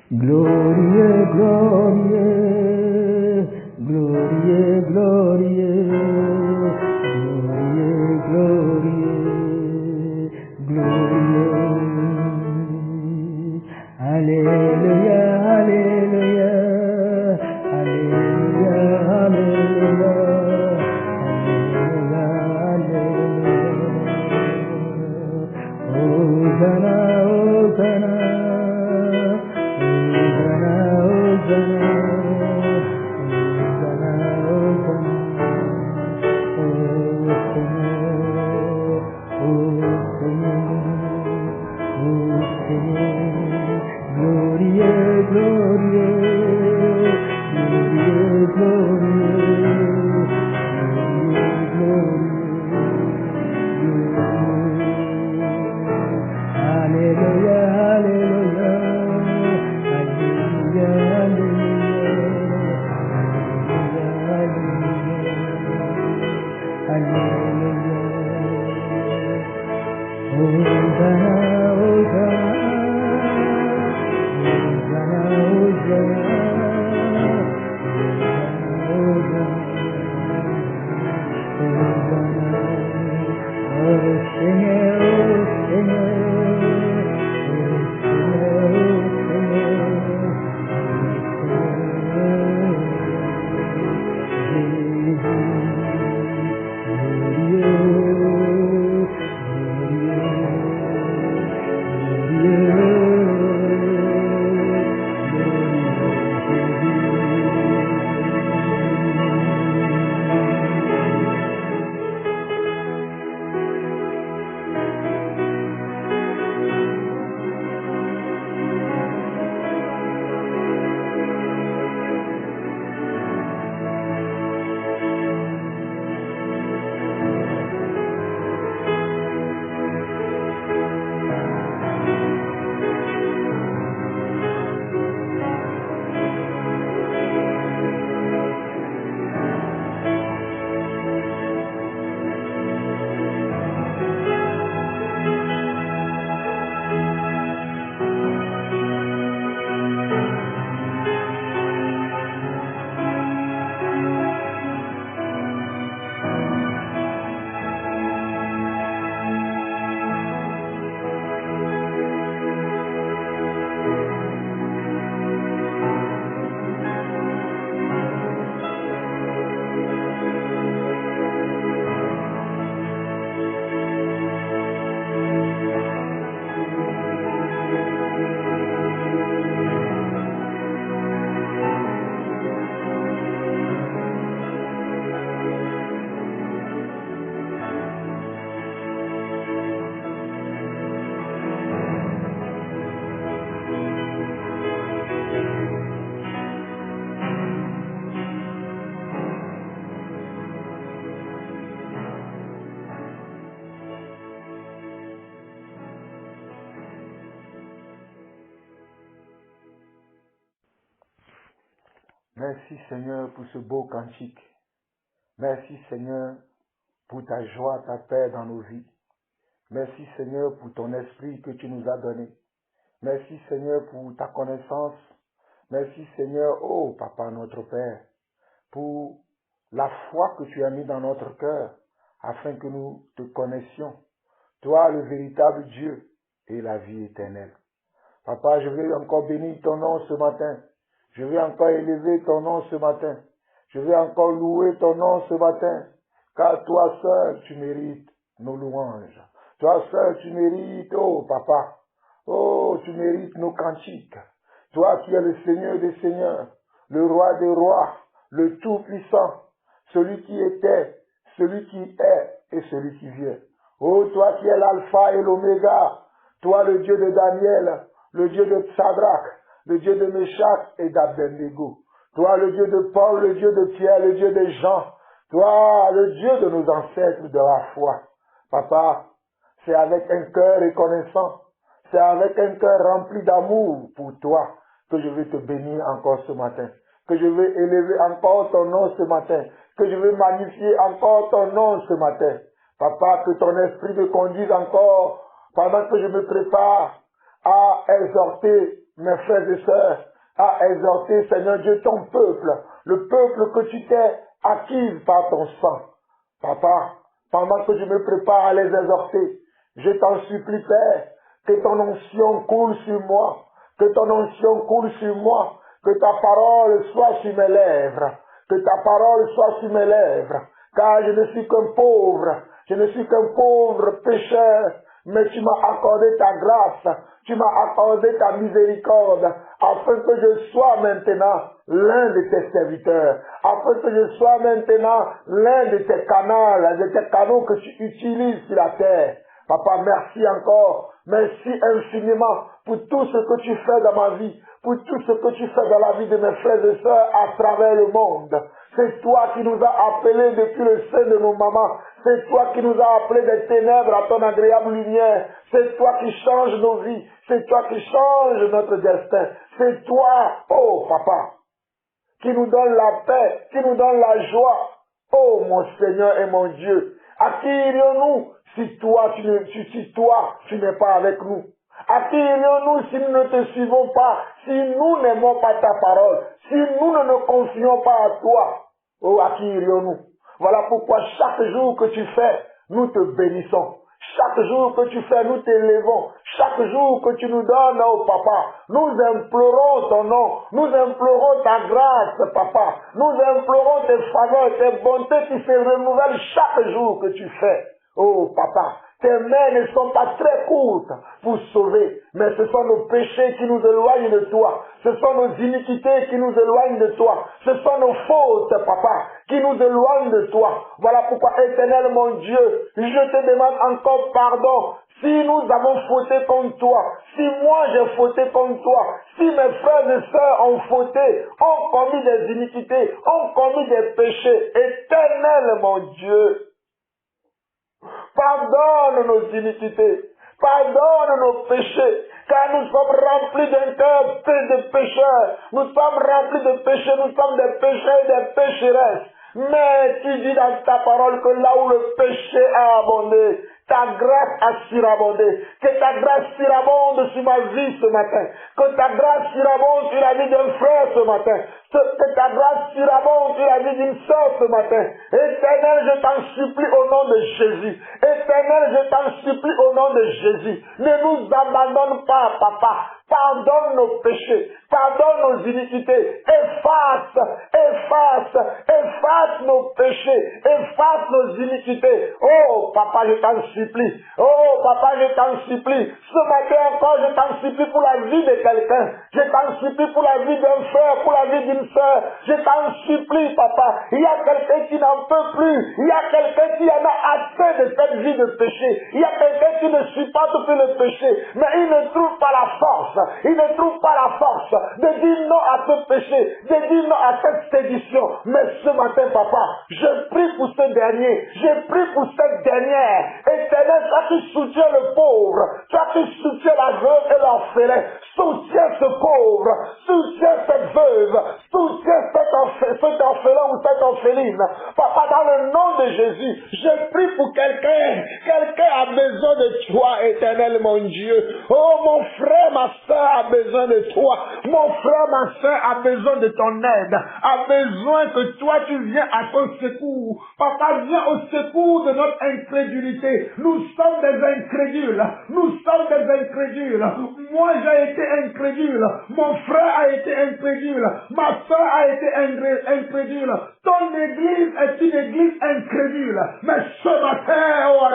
Glorie, glorie, glorie, glorie, glorie, glorie. Alléluia, alléluia, alléluia, alléluia, alléluia, alléluia. Hosanna, Hosanna. Merci Seigneur pour ce beau cantique. Merci Seigneur pour ta joie, ta paix dans nos vies. Merci Seigneur pour ton esprit que tu nous as donné. Merci Seigneur pour ta connaissance. Merci Seigneur, oh Papa notre Père, pour la foi que tu as mis dans notre cœur afin que nous te connaissions. Toi le véritable Dieu et la vie éternelle. Papa, je veux encore bénir ton nom ce matin. Je veux encore élever ton nom ce matin. Je veux encore louer ton nom ce matin. Car toi seul, tu mérites nos louanges. Toi seul, tu mérites, oh Papa. Oh, tu mérites nos cantiques. Toi qui es le Seigneur des Seigneurs, le Roi des Rois, le Tout-Puissant, celui qui était, celui qui est et celui qui vient. Oh, toi qui es l'Alpha et l'Oméga, toi le Dieu de Daniel, le Dieu de Tsadrach, le Dieu de Meshach et d'Abednego. Toi, le Dieu de Paul, le Dieu de Pierre, le Dieu de Jean. Toi, le Dieu de nos ancêtres de la foi. Papa, c'est avec un cœur reconnaissant, c'est avec un cœur rempli d'amour pour toi que je vais te bénir encore ce matin, que je vais élever encore ton nom ce matin, que je vais magnifier encore ton nom ce matin. Papa, que ton esprit me conduise encore pendant que je me prépare à exhorter mes frères et sœurs, à exhorter, Seigneur Dieu, ton peuple, le peuple que tu t'es acquis par ton sang. Papa, pendant que je me prépare à les exhorter, je t'en supplie, Père, que ton onction coule sur moi, que ton onction coule sur moi, que ta parole soit sur mes lèvres, que ta parole soit sur mes lèvres, car je ne suis qu'un pauvre pécheur, mais tu m'as accordé ta grâce, tu m'as accordé ta miséricorde, afin que je sois maintenant l'un de tes serviteurs, afin que je sois maintenant l'un de tes canaux que tu utilises sur la terre. Papa, merci encore, merci infiniment pour tout ce que tu fais dans ma vie, pour tout ce que tu fais dans la vie de mes frères et sœurs à travers le monde. C'est toi qui nous as appelés depuis le sein de nos mamans. C'est toi qui nous as appelés des ténèbres à ton agréable lumière. C'est toi qui changes nos vies. C'est toi qui changes notre destin. C'est toi, oh Papa, qui nous donne la paix, qui nous donne la joie. Oh mon Seigneur et mon Dieu, à qui irions-nous si toi tu n'es pas avec nous? À qui irions-nous si nous ne te suivons pas, si nous n'aimons pas ta parole, si nous ne nous confions pas à toi? Oh, à qui irions-nous? Voilà pourquoi chaque jour que tu fais, nous te bénissons. Chaque jour que tu fais, nous t'élevons. Chaque jour que tu nous donnes, oh Papa, nous implorons ton nom. Nous implorons ta grâce, Papa. Nous implorons tes faveurs, tes bontés qui se renouvellent chaque jour que tu fais. Oh Papa, tes mains ne sont pas très courtes pour sauver, mais ce sont nos péchés qui nous éloignent de toi. Ce sont nos iniquités qui nous éloignent de toi. Ce sont nos fautes, Papa, qui nous éloignent de toi. Voilà pourquoi, Éternel mon Dieu, je te demande encore pardon. Si nous avons fauté contre toi, si moi j'ai fauté contre toi, si mes frères et sœurs ont fauté, ont commis des iniquités, ont commis des péchés, Éternel mon Dieu, pardonne nos iniquités, pardonne nos péchés, car nous sommes remplis d'un cœur plein de pécheurs. Nous sommes remplis de péchés, nous sommes des pécheurs et des pécheresses. Mais tu dis dans ta parole que là où le péché a abondé, ta grâce a surabondé. Que ta grâce surabonde sur ma vie ce matin. Que ta grâce surabonde sur la vie d'un frère ce matin. Que ta grâce surabonde sur la vie d'une sœur ce matin. Éternel, je t'en supplie au nom de Jésus. Éternel, je t'en supplie au nom de Jésus. Ne nous abandonne pas, Papa. Pardonne nos péchés. Pardonne nos iniquités. Efface nos péchés. Efface nos iniquités. Oh, Papa, je t'en supplie. Oh, Papa, je t'en supplie. Ce matin encore, je t'en supplie pour la vie de quelqu'un. Je t'en supplie pour la vie d'un frère, pour la vie d'une sœur. Je t'en supplie, Papa. Il y a quelqu'un qui n'en peut plus. Il y a quelqu'un qui en a assez de cette vie de péché. Il y a quelqu'un qui ne supporte plus le péché. Mais il ne trouve pas la force. Il ne trouve pas la force de dire non à ce péché, de dire non à cette sédition. Mais ce matin, Papa, je prie pour ce dernier. Je prie pour cette dernière. Éternel, toi qui soutiens le pauvre, toi qui soutiens la veuve et l'orphelin, soutiens ce pauvre, soutiens cette veuve, soutiens cet orphelin ou cette orpheline. Papa, dans le nom de Jésus, je prie pour quelqu'un. Quelqu'un a besoin de toi, Éternel, mon Dieu. Oh, mon frère, ma soeur a besoin de toi. Mon frère, ma soeur a besoin de ton aide. A besoin que toi, tu viens à ton secours. Papa, viens au secours de notre incrédulité. Nous sommes des incrédules. Nous sommes des incrédules. Moi, j'ai été incrédule. Mon frère a été incrédule. Ma soeur a été incrédule. Ton église est une église incrédule. Mais ce matin, oh,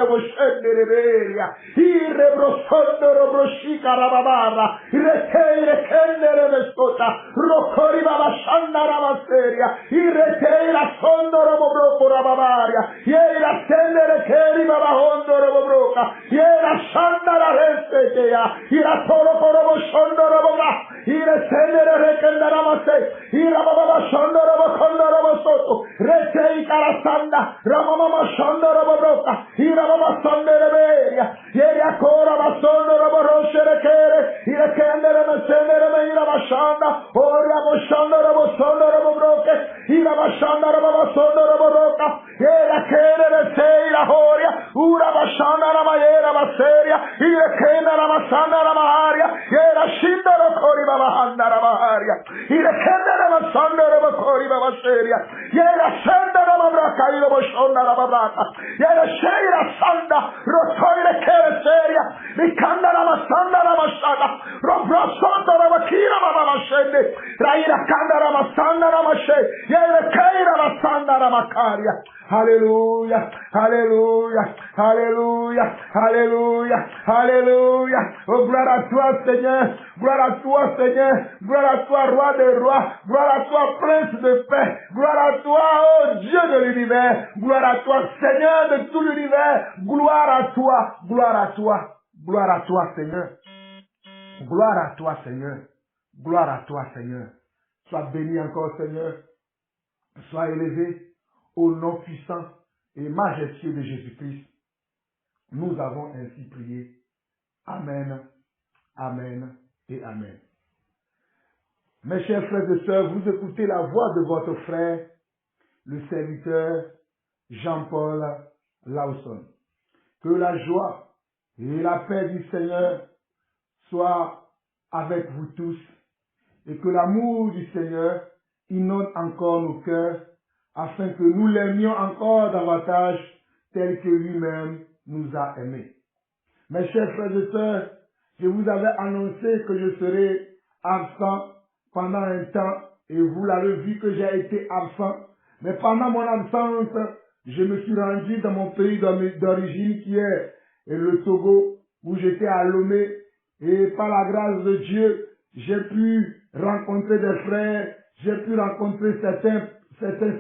Ura Shanda Rama Yera Baseria, Irekenda Rama Sanda Rama Haria, Yera Shinda Rokori Baba Handa Rama Haria, Irekenda Rama Sanda Rama Kori Baba Seria, Yera Sanda Rama Braka, Irobo Shonda Rama Braka, Yera Sheira Sanda, Rotori Rekere Seria, Ikanda Rama Sanda Rama Shada, Robra Sanda Rama Kira Baba Shende, Raira Kanda Rama Sanda Rama She, Yera Keira Rama Sanda Rama Karia. Alléluia, Alléluia, Alléluia, Alléluia, Alléluia. Oh, gloire à toi, Seigneur, gloire à toi, Seigneur, gloire à toi, Roi des rois, gloire à toi, Prince de paix, gloire à toi, oh Dieu de l'univers, gloire à toi, Seigneur de tout l'univers, gloire à toi, gloire à toi, gloire à toi, Seigneur, gloire à toi, Seigneur, gloire à toi, Seigneur. Sois béni encore, Seigneur, sois élevé. Au nom puissant et majestueux de Jésus-Christ, nous avons ainsi prié. Amen, Amen et Amen. Mes chers frères et sœurs, vous écoutez la voix de votre frère, le serviteur Jean-Paul Lawson. Que la joie et la paix du Seigneur soient avec vous tous et que l'amour du Seigneur inonde encore nos cœurs afin que nous l'aimions encore davantage tel que lui-même nous a aimés. Mes chers frères et sœurs, je vous avais annoncé que je serai absent pendant un temps et vous l'avez vu que j'ai été absent. Mais pendant mon absence, je me suis rendu dans mon pays d'origine qui est le Togo, où j'étais à Lomé, et par la grâce de Dieu, j'ai pu rencontrer des frères, j'ai pu rencontrer certains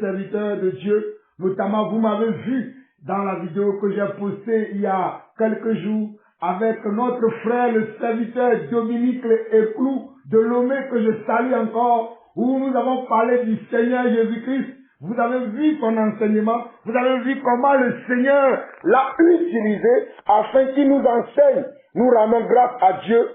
serviteurs de Dieu, notamment vous m'avez vu dans la vidéo que j'ai postée il y a quelques jours avec notre frère, le serviteur Dominique Eclou de Lomé, que je salue encore, où nous avons parlé du Seigneur Jésus-Christ. Vous avez vu son enseignement, vous avez vu comment le Seigneur l'a utilisé afin qu'il nous enseigne. Nous rendons grâce à Dieu.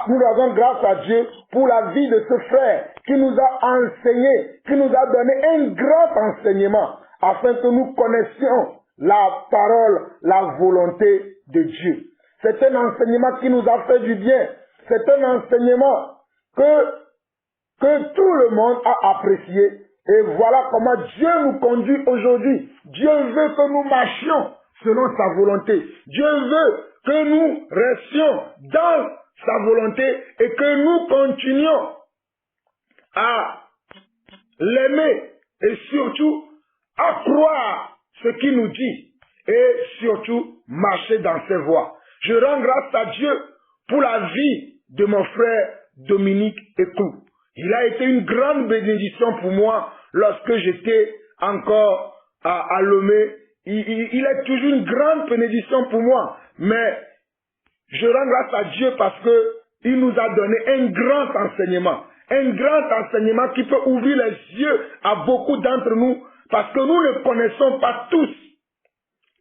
Nous rendons grâce à Dieu pour la vie de ce frère qui nous a enseigné, qui nous a donné un grand enseignement afin que nous connaissions la parole, la volonté de Dieu. C'est un enseignement qui nous a fait du bien. C'est un enseignement que tout le monde a apprécié. Et voilà comment Dieu nous conduit aujourd'hui. Dieu veut que nous marchions selon sa volonté. Dieu veut que nous restions dans sa volonté et que nous continuions à l'aimer et surtout à croire ce qu'il nous dit et surtout marcher dans ses voies. Je rends grâce à Dieu pour la vie de mon frère Dominique Eclou. Il a été une grande bénédiction pour moi lorsque j'étais encore à Lomé. Il est toujours une grande bénédiction pour moi, mais je rends grâce à Dieu parce qu'il nous a donné un grand enseignement qui peut ouvrir les yeux à beaucoup d'entre nous parce que nous ne connaissons pas tous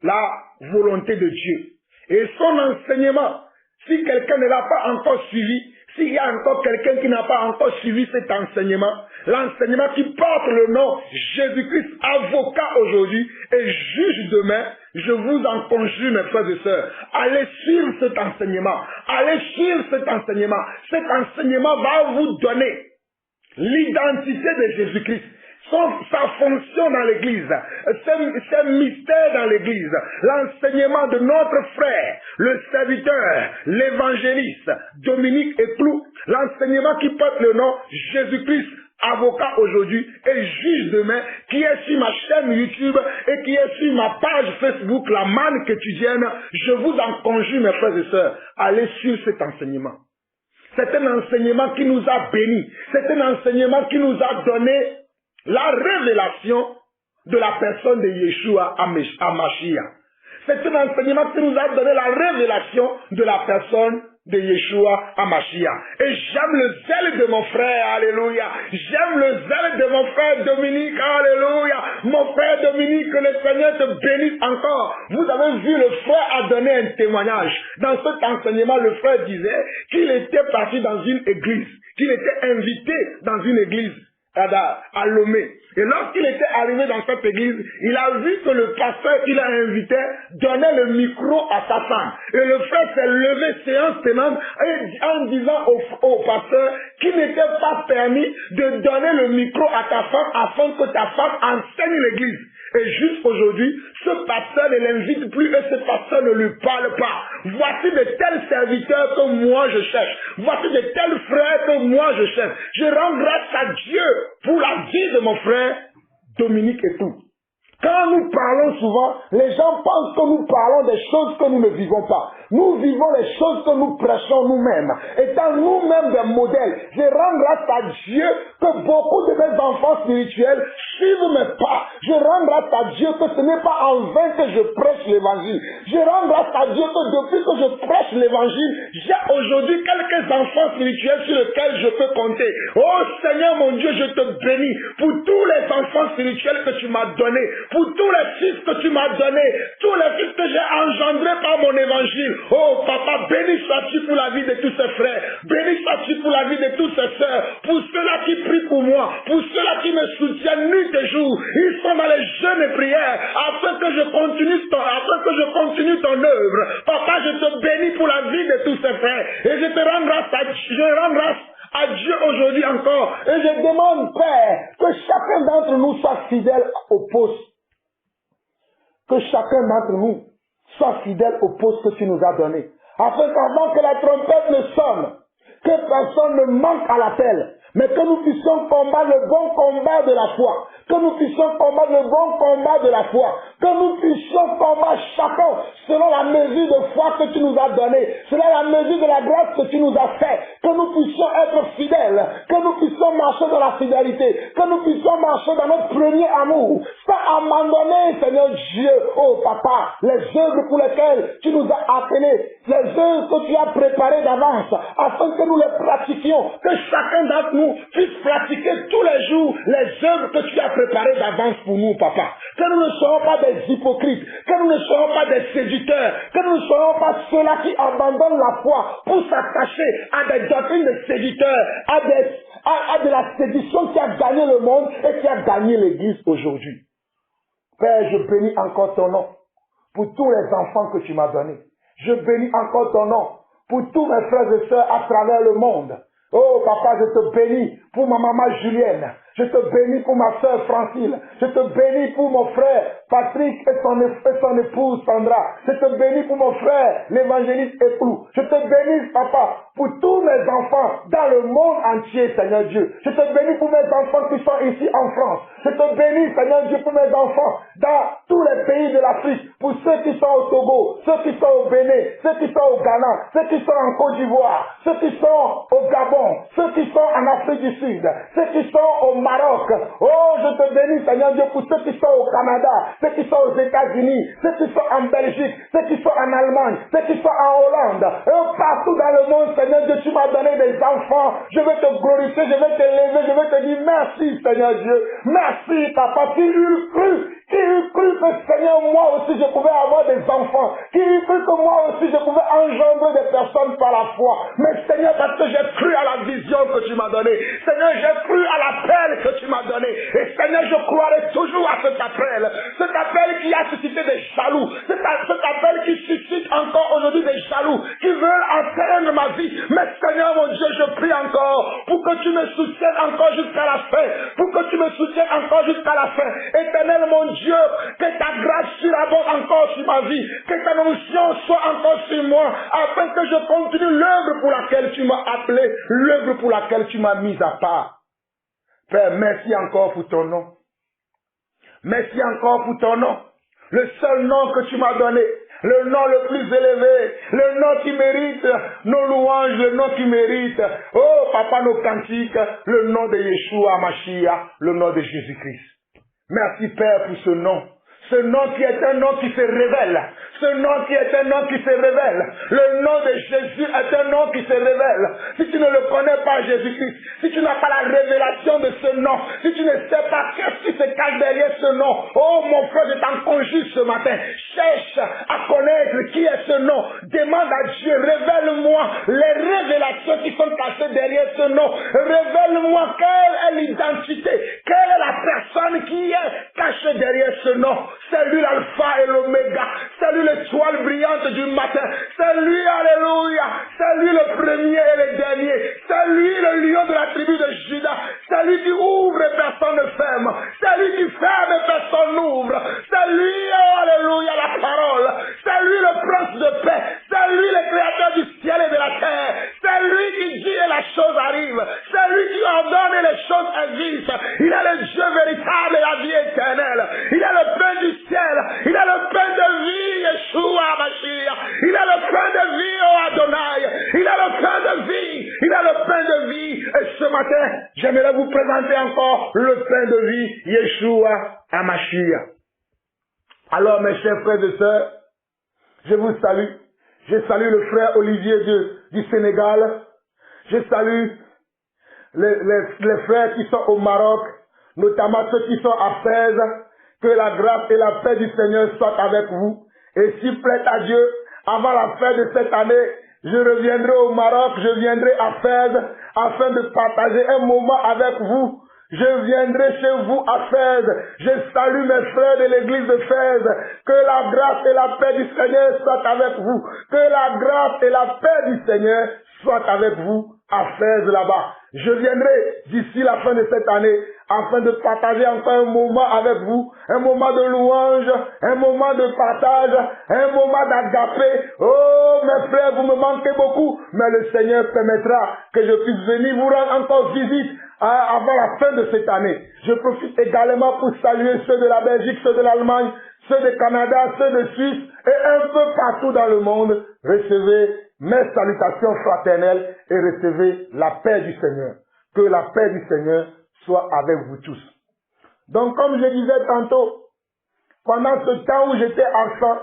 la volonté de Dieu. Et son enseignement, si quelqu'un ne l'a pas encore suivi, s'il y a encore quelqu'un qui n'a pas encore suivi cet enseignement, l'enseignement qui porte le nom Jésus-Christ, avocat aujourd'hui et juge demain, je vous en conjure, mes frères et sœurs, allez suivre cet enseignement. Allez suivre cet enseignement. Cet enseignement va vous donner l'identité de Jésus-Christ, sa fonction dans l'Église, ses mystères dans l'Église, l'enseignement de notre frère, le serviteur, l'évangéliste Dominique Eclou, l'enseignement qui porte le nom Jésus-Christ, avocat aujourd'hui et juge demain, qui est sur ma chaîne YouTube et qui est sur ma page Facebook, la manne quotidienne. Je vous en conjure, mes frères et sœurs, allez suivre cet enseignement. C'est un enseignement qui nous a bénis. C'est un enseignement qui nous a donné la révélation de la personne de Yeshua à Mashiach. C'est un enseignement qui nous a donné la révélation de la personne de Yeshua à Mashiach. Et j'aime le zèle de mon frère, alléluia. J'aime le zèle de mon frère Dominique, alléluia. Mon frère Dominique, que le Seigneur te bénisse encore. Vous avez vu, le frère a donné un témoignage. Dans cet enseignement, le frère disait qu'il était parti dans une église, qu'il était invité dans une église à Lomé. Et lorsqu'il était arrivé dans cette église, il a vu que le pasteur qu'il a invité donnait le micro à sa femme. Et le frère s'est levé séance tenante en disant au pasteur qu'il n'était pas permis de donner le micro à ta femme afin que ta femme enseigne l'église. Et jusqu'aujourd'hui, ce pasteur ne l'invite plus et ce pasteur ne lui parle pas. Voici de tels serviteurs que moi je cherche. Voici de tels frères que moi je cherche. Je rends grâce à Dieu pour la vie de mon frère Dominique et tout. Quand nous parlons souvent, les gens pensent que nous parlons des choses que nous ne vivons pas. Nous vivons les choses que nous prêchons nous-mêmes. Étant nous-mêmes des modèles, je rends grâce à Dieu que beaucoup de mes enfants spirituels suivent mes pas. Je rends grâce à Dieu que ce n'est pas en vain que je prêche l'évangile. Je rends grâce à Dieu que depuis que je prêche l'évangile, j'ai aujourd'hui quelques enfants spirituels sur lesquels je peux compter. Oh Seigneur mon Dieu, je te bénis pour tous les enfants spirituels que tu m'as donnés, pour tous les fils que tu m'as donnés, tous les fils que j'ai engendrés par mon évangile. Oh papa, béni sois-tu pour la vie de tous ces frères, béni sois-tu pour la vie de toutes ces sœurs, pour ceux-là qui prient pour moi, pour ceux-là qui me soutiennent nuit et jour. Ils sont dans les jeûnes et prières afin que je continue ton œuvre. Papa, je te bénis pour la vie de tous ces frères et je te rends grâce à Dieu aujourd'hui encore. Et je demande, Père, que chacun d'entre nous soit fidèle au poste. Que chacun d'entre nous soit fidèle au poste que tu nous as donné. Afin qu'avant que la trompette ne sonne, que personne ne manque à l'appel, mais que nous puissions combattre le bon combat de la foi. Que nous puissions combattre le bon combat de la foi. Que nous puissions combattre chacun selon la mesure de foi que tu nous as donnée, selon la mesure de la grâce que tu nous as fait. Que nous puissions être fidèles, que nous puissions marcher dans la fidélité, que nous puissions marcher dans notre premier amour, sans abandonner, Seigneur Dieu, oh Papa, les œuvres pour lesquelles tu nous as appelés, les œuvres que tu as préparées d'avance, afin que nous les pratiquions, que chacun d'entre nous puisse pratiquer tous les jours les œuvres que tu as préparées d'avance pour nous, Papa. Que nous ne soyons pas des hypocrites, que nous ne soyons pas des séducteurs, que nous ne soyons pas ceux-là qui abandonnent la foi pour s'attacher à des doctrines de séducteurs, à de la séduction qui a gagné le monde et qui a gagné l'Église aujourd'hui. Père, je bénis encore ton nom pour tous les enfants que tu m'as donnés. Je bénis encore ton nom pour tous mes frères et sœurs à travers le monde. Oh papa, je te bénis pour ma maman Julienne. Je te bénis pour ma sœur Francine. Je te bénis pour mon frère Patrick et son épouse Sandra. Je te bénis pour mon frère l'évangéliste Éclou. Je te bénis, papa, pour tous mes enfants dans le monde entier, Seigneur Dieu. Je te bénis pour mes enfants qui sont ici en France. Je te bénis, Seigneur Dieu, pour mes enfants dans tous les pays de l'Afrique. Pour ceux qui sont au Togo, ceux qui sont au Bénin, ceux qui sont au Ghana, ceux qui sont en Côte d'Ivoire, ceux qui sont au Gabon, ceux qui sont en Afrique du Sud, ceux qui sont au Maroc. Oh, je te bénis, Seigneur Dieu, pour ceux qui sont au Canada, ceux qui sont aux États-Unis, ceux qui sont en Belgique, ceux qui sont en Allemagne, ceux qui sont en Hollande. Et partout dans le monde, Seigneur Dieu, tu m'as donné des enfants. Je vais te glorifier, je vais te lever, je vais te dire merci, Seigneur Dieu. Merci, papa. Qui eût cru que, Seigneur, moi aussi, je pouvais avoir des enfants. Qui eût cru que moi aussi, je pouvais engendrer des personnes par la foi. Mais Seigneur, parce que j'ai cru à la vision que tu m'as donnée. Seigneur, j'ai cru à l'appel que tu m'as donné. Et Seigneur, je croirai toujours à cet appel qui a suscité des jaloux, cet appel qui suscite encore aujourd'hui des jaloux, qui veulent atteindre ma vie. Mais Seigneur, mon Dieu, je prie encore pour que tu me soutiennes encore jusqu'à la fin, pour que tu me soutiennes encore jusqu'à la fin. Éternel, mon Dieu, que ta grâce surabonde encore sur ma vie, que ta onction soit encore sur moi, afin que je continue l'œuvre pour laquelle tu m'as appelé, l'œuvre pour laquelle tu m'as mis à part. Père, merci encore pour ton nom. Merci encore pour ton nom. Le seul nom que tu m'as donné. Le nom le plus élevé. Le nom qui mérite nos louanges. Le nom qui mérite, oh papa, nos cantiques. Le nom de Yeshua Mashiach. Le nom de Jésus-Christ. Merci Père pour ce nom. Ce nom qui est un nom qui se révèle. Ce nom qui est un nom qui se révèle. Le nom de Jésus est un nom qui se révèle. Si tu ne le connais pas, Jésus-Christ, si tu n'as pas la révélation de ce nom, si tu ne sais pas qu'est-ce qui se cache derrière ce nom, oh mon frère, je t'en conjure ce matin. Cherche à connaître qui est ce nom. Demande à Dieu, révèle-moi les révélations qui sont cachées derrière ce nom. Révèle-moi quelle est l'identité, quelle est la personne qui est cachée derrière ce nom. C'est lui l'alpha et l'oméga. C'est lui l'étoile brillante du matin. C'est lui, alléluia. C'est lui le premier et le dernier. C'est lui le lion de la tribu de Judas. C'est lui qui ouvre et personne ne ferme. C'est lui qui ferme et personne n'ouvre. C'est lui, oh, alléluia, la parole. C'est lui le prince de paix. C'est lui le créateur du ciel et de la terre. C'est lui qui dit et la chose arrive. C'est lui qui ordonne et les choses existent. Il est le Dieu véritable et la vie éternelle. Il est le pain du ciel. Il est le pain de vie, Yeshua Mashiach. Il est le pain de vie, oh Adonai. Il est le pain de vie. Il est le pain de vie. Et ce matin, j'aimerais vous présenter encore le pain de vie, Yeshua Mashiach. Alors, mes chers frères et sœurs, je vous salue. Je salue le frère Olivier du Sénégal. Je salue les frères qui sont au Maroc, notamment ceux qui sont à Fès. Que la grâce et la paix du Seigneur soient avec vous. Et s'il plaît à Dieu, avant la fin de cette année, je reviendrai au Maroc, je viendrai à Fès, afin de partager un moment avec vous. Je viendrai chez vous à Fès. Je salue mes frères de l'église de Fès. Que la grâce et la paix du Seigneur soient avec vous. Que la grâce et la paix du Seigneur soient avec vous à Fès là-bas. Je viendrai d'ici la fin de cette année afin de partager encore un moment avec vous, un moment de louange, un moment de partage, un moment d'agapé. Oh mes frères, vous me manquez beaucoup, mais le Seigneur permettra que je puisse venir vous rendre encore visite avant la fin de cette année. Je profite également pour saluer ceux de la Belgique, ceux de l'Allemagne, ceux du Canada, ceux de Suisse et un peu partout dans le monde. Recevez mes salutations fraternelles et recevez la paix du Seigneur. Que la paix du Seigneur soit avec vous tous. Donc comme je disais tantôt, pendant ce temps où j'étais enfant,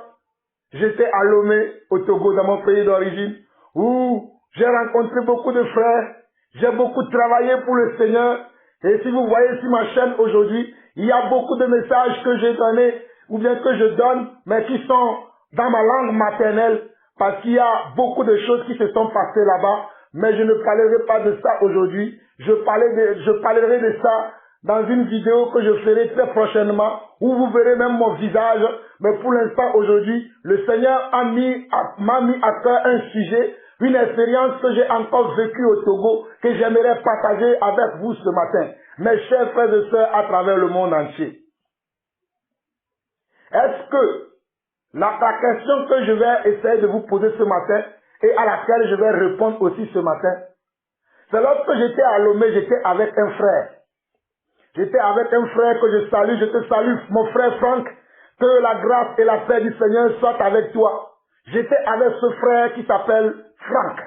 j'étais à Lomé, au Togo, dans mon pays d'origine, où j'ai rencontré beaucoup de frères, j'ai beaucoup travaillé pour le Seigneur. Et si vous voyez sur ma chaîne aujourd'hui, il y a beaucoup de messages que j'ai donnés, ou bien que je donne, mais qui sont dans ma langue maternelle, parce qu'il y a beaucoup de choses qui se sont passées là-bas, mais je ne parlerai pas de ça aujourd'hui. Je parlerai de ça dans une vidéo que je ferai très prochainement, où vous verrez même mon visage. Mais pour l'instant, aujourd'hui, le Seigneur m'a mis à cœur un sujet, une expérience que j'ai encore vécue au Togo, que j'aimerais partager avec vous ce matin, mes chers frères et sœurs à travers le monde entier. Est-ce que la question que je vais essayer de vous poser ce matin et à laquelle je vais répondre aussi ce matin, c'est lorsque j'étais à Lomé, j'étais avec un frère. J'étais avec un frère que je salue, je te salue, mon frère Franck, que la grâce et la paix du Seigneur soient avec toi. J'étais avec ce frère qui s'appelle Franck.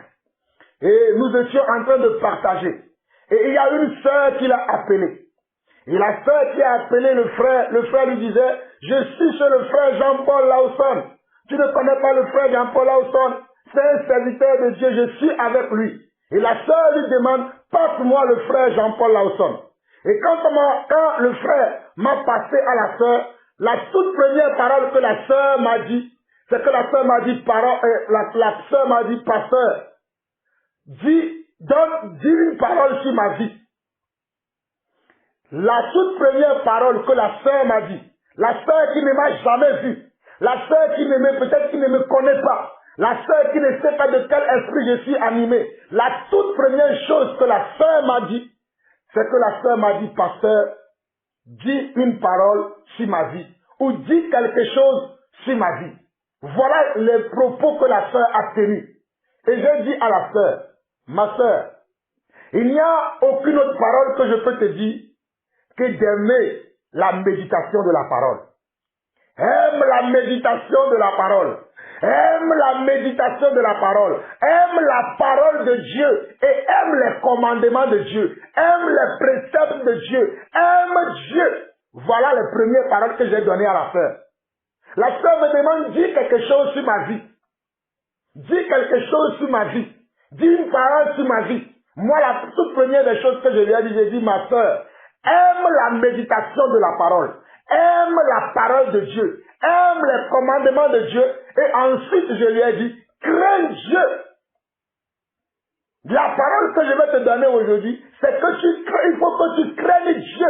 Et nous étions en train de partager. Et il y a une sœur qui l'a appelé. Et la sœur qui a appelé le frère lui disait, je suis chez le frère Jean-Paul Lawson. Tu ne connais pas le frère Jean-Paul Lawson? C'est un serviteur de Dieu, je suis avec lui. Et la sœur lui demande, passe-moi le frère Jean-Paul Lawson. Et quand le frère m'a passé à la sœur, la toute première parole que la sœur m'a dit, c'est que la sœur m'a dit, la sœur m'a dit, pasteur, dis une parole sur ma vie. La toute première parole que la sœur m'a dit, la sœur qui ne m'a jamais vu, la sœur qui peut-être qui ne me connaît pas, la sœur qui ne sait pas de quel esprit je suis animé, la toute première chose que la sœur m'a dit, c'est que la sœur m'a dit, pasteur, dis une parole sur ma vie, ou dis quelque chose sur ma vie. Voilà les propos que la sœur a tenus. Et j'ai dit à la sœur, ma sœur, il n'y a aucune autre parole que je peux te dire que d'aimer la méditation de la parole. Aime la méditation de la parole. Aime la méditation de la parole. Aime la parole de Dieu et aime les commandements de Dieu. Aime les préceptes de Dieu. Aime Dieu. Voilà les premières paroles que j'ai données à la sœur. La sœur me demande, dis quelque chose sur ma vie. Dis quelque chose sur ma vie. Dis une parole sur ma vie. Moi, la toute première des choses que je lui ai dit, j'ai dit, ma sœur, aime la méditation de la parole. Aime la parole de Dieu. Aime les commandements de Dieu. Et ensuite, je lui ai dit, crains Dieu. La parole que je vais te donner aujourd'hui, c'est que il faut que tu craignes Dieu.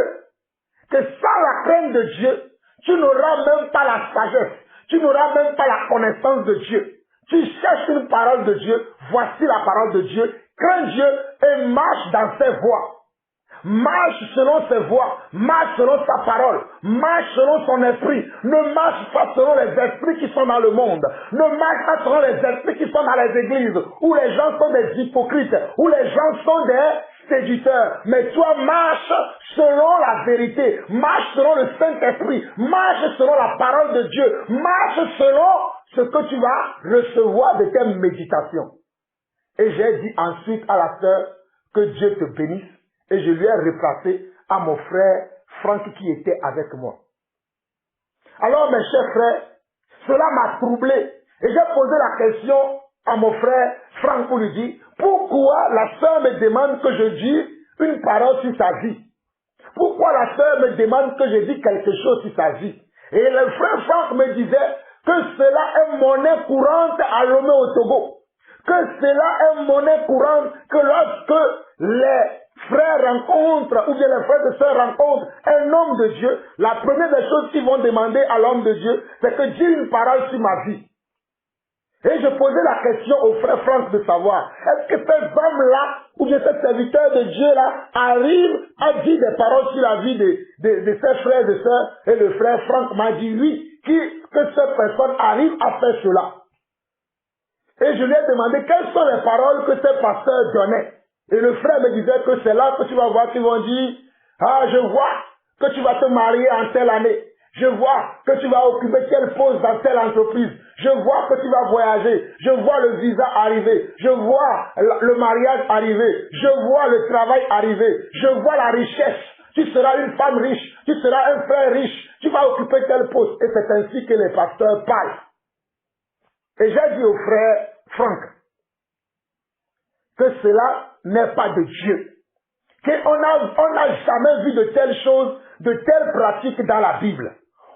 Que sans la crainte de Dieu, tu n'auras même pas la sagesse. Tu n'auras même pas la connaissance de Dieu. Tu cherches une parole de Dieu. Voici la parole de Dieu. Crains Dieu et marche dans ses voies. Marche selon ses voies, marche selon sa parole, marche selon son esprit. Ne marche pas selon les esprits qui sont dans le monde. Ne marche pas selon les esprits qui sont dans les églises, où les gens sont des hypocrites, où les gens sont des séducteurs. Mais toi, marche selon la vérité, marche selon le Saint-Esprit, marche selon la parole de Dieu, marche selon ce que tu vas recevoir de tes méditations. Et j'ai dit ensuite à la sœur que Dieu te bénisse. Et je lui ai replacé à mon frère Franck qui était avec moi. Alors mes chers frères, cela m'a troublé. Et j'ai posé la question à mon frère Franck pour lui dire, pourquoi la sœur me demande que je dise une parole sur sa vie? Pourquoi la sœur me demande que je dise quelque chose sur sa vie? Et le frère Franck me disait que cela est monnaie courante à Lomé au Togo. Que cela est monnaie courante, que lorsque les frères rencontrent, ou bien les frères et sœurs rencontrent un homme de Dieu, la première des choses qu'ils vont demander à l'homme de Dieu, c'est que dis une parole sur ma vie. Et je posais la question au frère Franck de savoir, est-ce que ces hommes-là, ou bien ces serviteurs de Dieu-là, arrivent à dire des paroles sur la vie de ses frères et sœurs? Et le frère Franck m'a dit oui, que cette personne arrive à faire cela. Et je lui ai demandé quelles sont les paroles que ces pasteurs donnaient. Et le frère me disait que c'est là que tu vas voir qu'ils vont dire, ah, je vois que tu vas te marier en telle année. Je vois que tu vas occuper telle poste dans telle entreprise. Je vois que tu vas voyager. Je vois le visa arriver. Je vois le mariage arriver. Je vois le travail arriver. Je vois la richesse. Tu seras une femme riche. Tu seras un frère riche. Tu vas occuper tel poste. Et c'est ainsi que les pasteurs parlent. Et j'ai dit au frère Franck que cela n'est pas de Dieu. Qu'on n'a jamais vu de telles choses, de telles pratiques dans la Bible.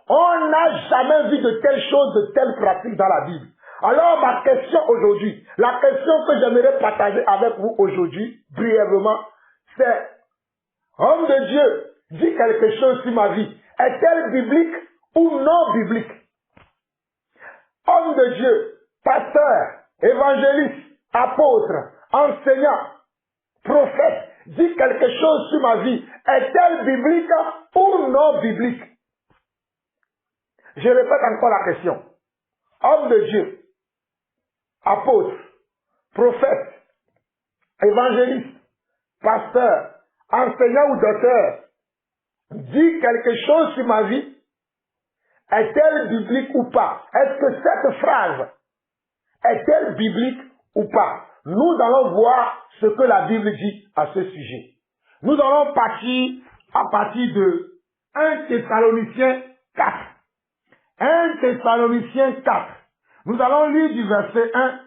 On n'a jamais vu de telles choses, de telles pratiques dans la Bible. Alors ma question aujourd'hui, la question que j'aimerais partager avec vous aujourd'hui, brièvement, c'est, homme de Dieu, dis quelque chose sur ma vie. Est-elle biblique ou non biblique? Homme de Dieu, pasteur, évangéliste, apôtre, enseignant, prophète, dis quelque chose sur ma vie. Est-elle biblique ou non biblique? Je répète encore la question. Homme de Dieu, apôtre, prophète, évangéliste, pasteur, enseignant ou docteur, dis quelque chose sur ma vie. Est-elle biblique ou pas? Est-ce que cette phrase est-elle biblique ou pas? Nous allons voir ce que la Bible dit à ce sujet. Nous allons partir à partir de 1 Thessaloniciens 4. 1 Thessaloniciens 4. Nous allons lire du verset 1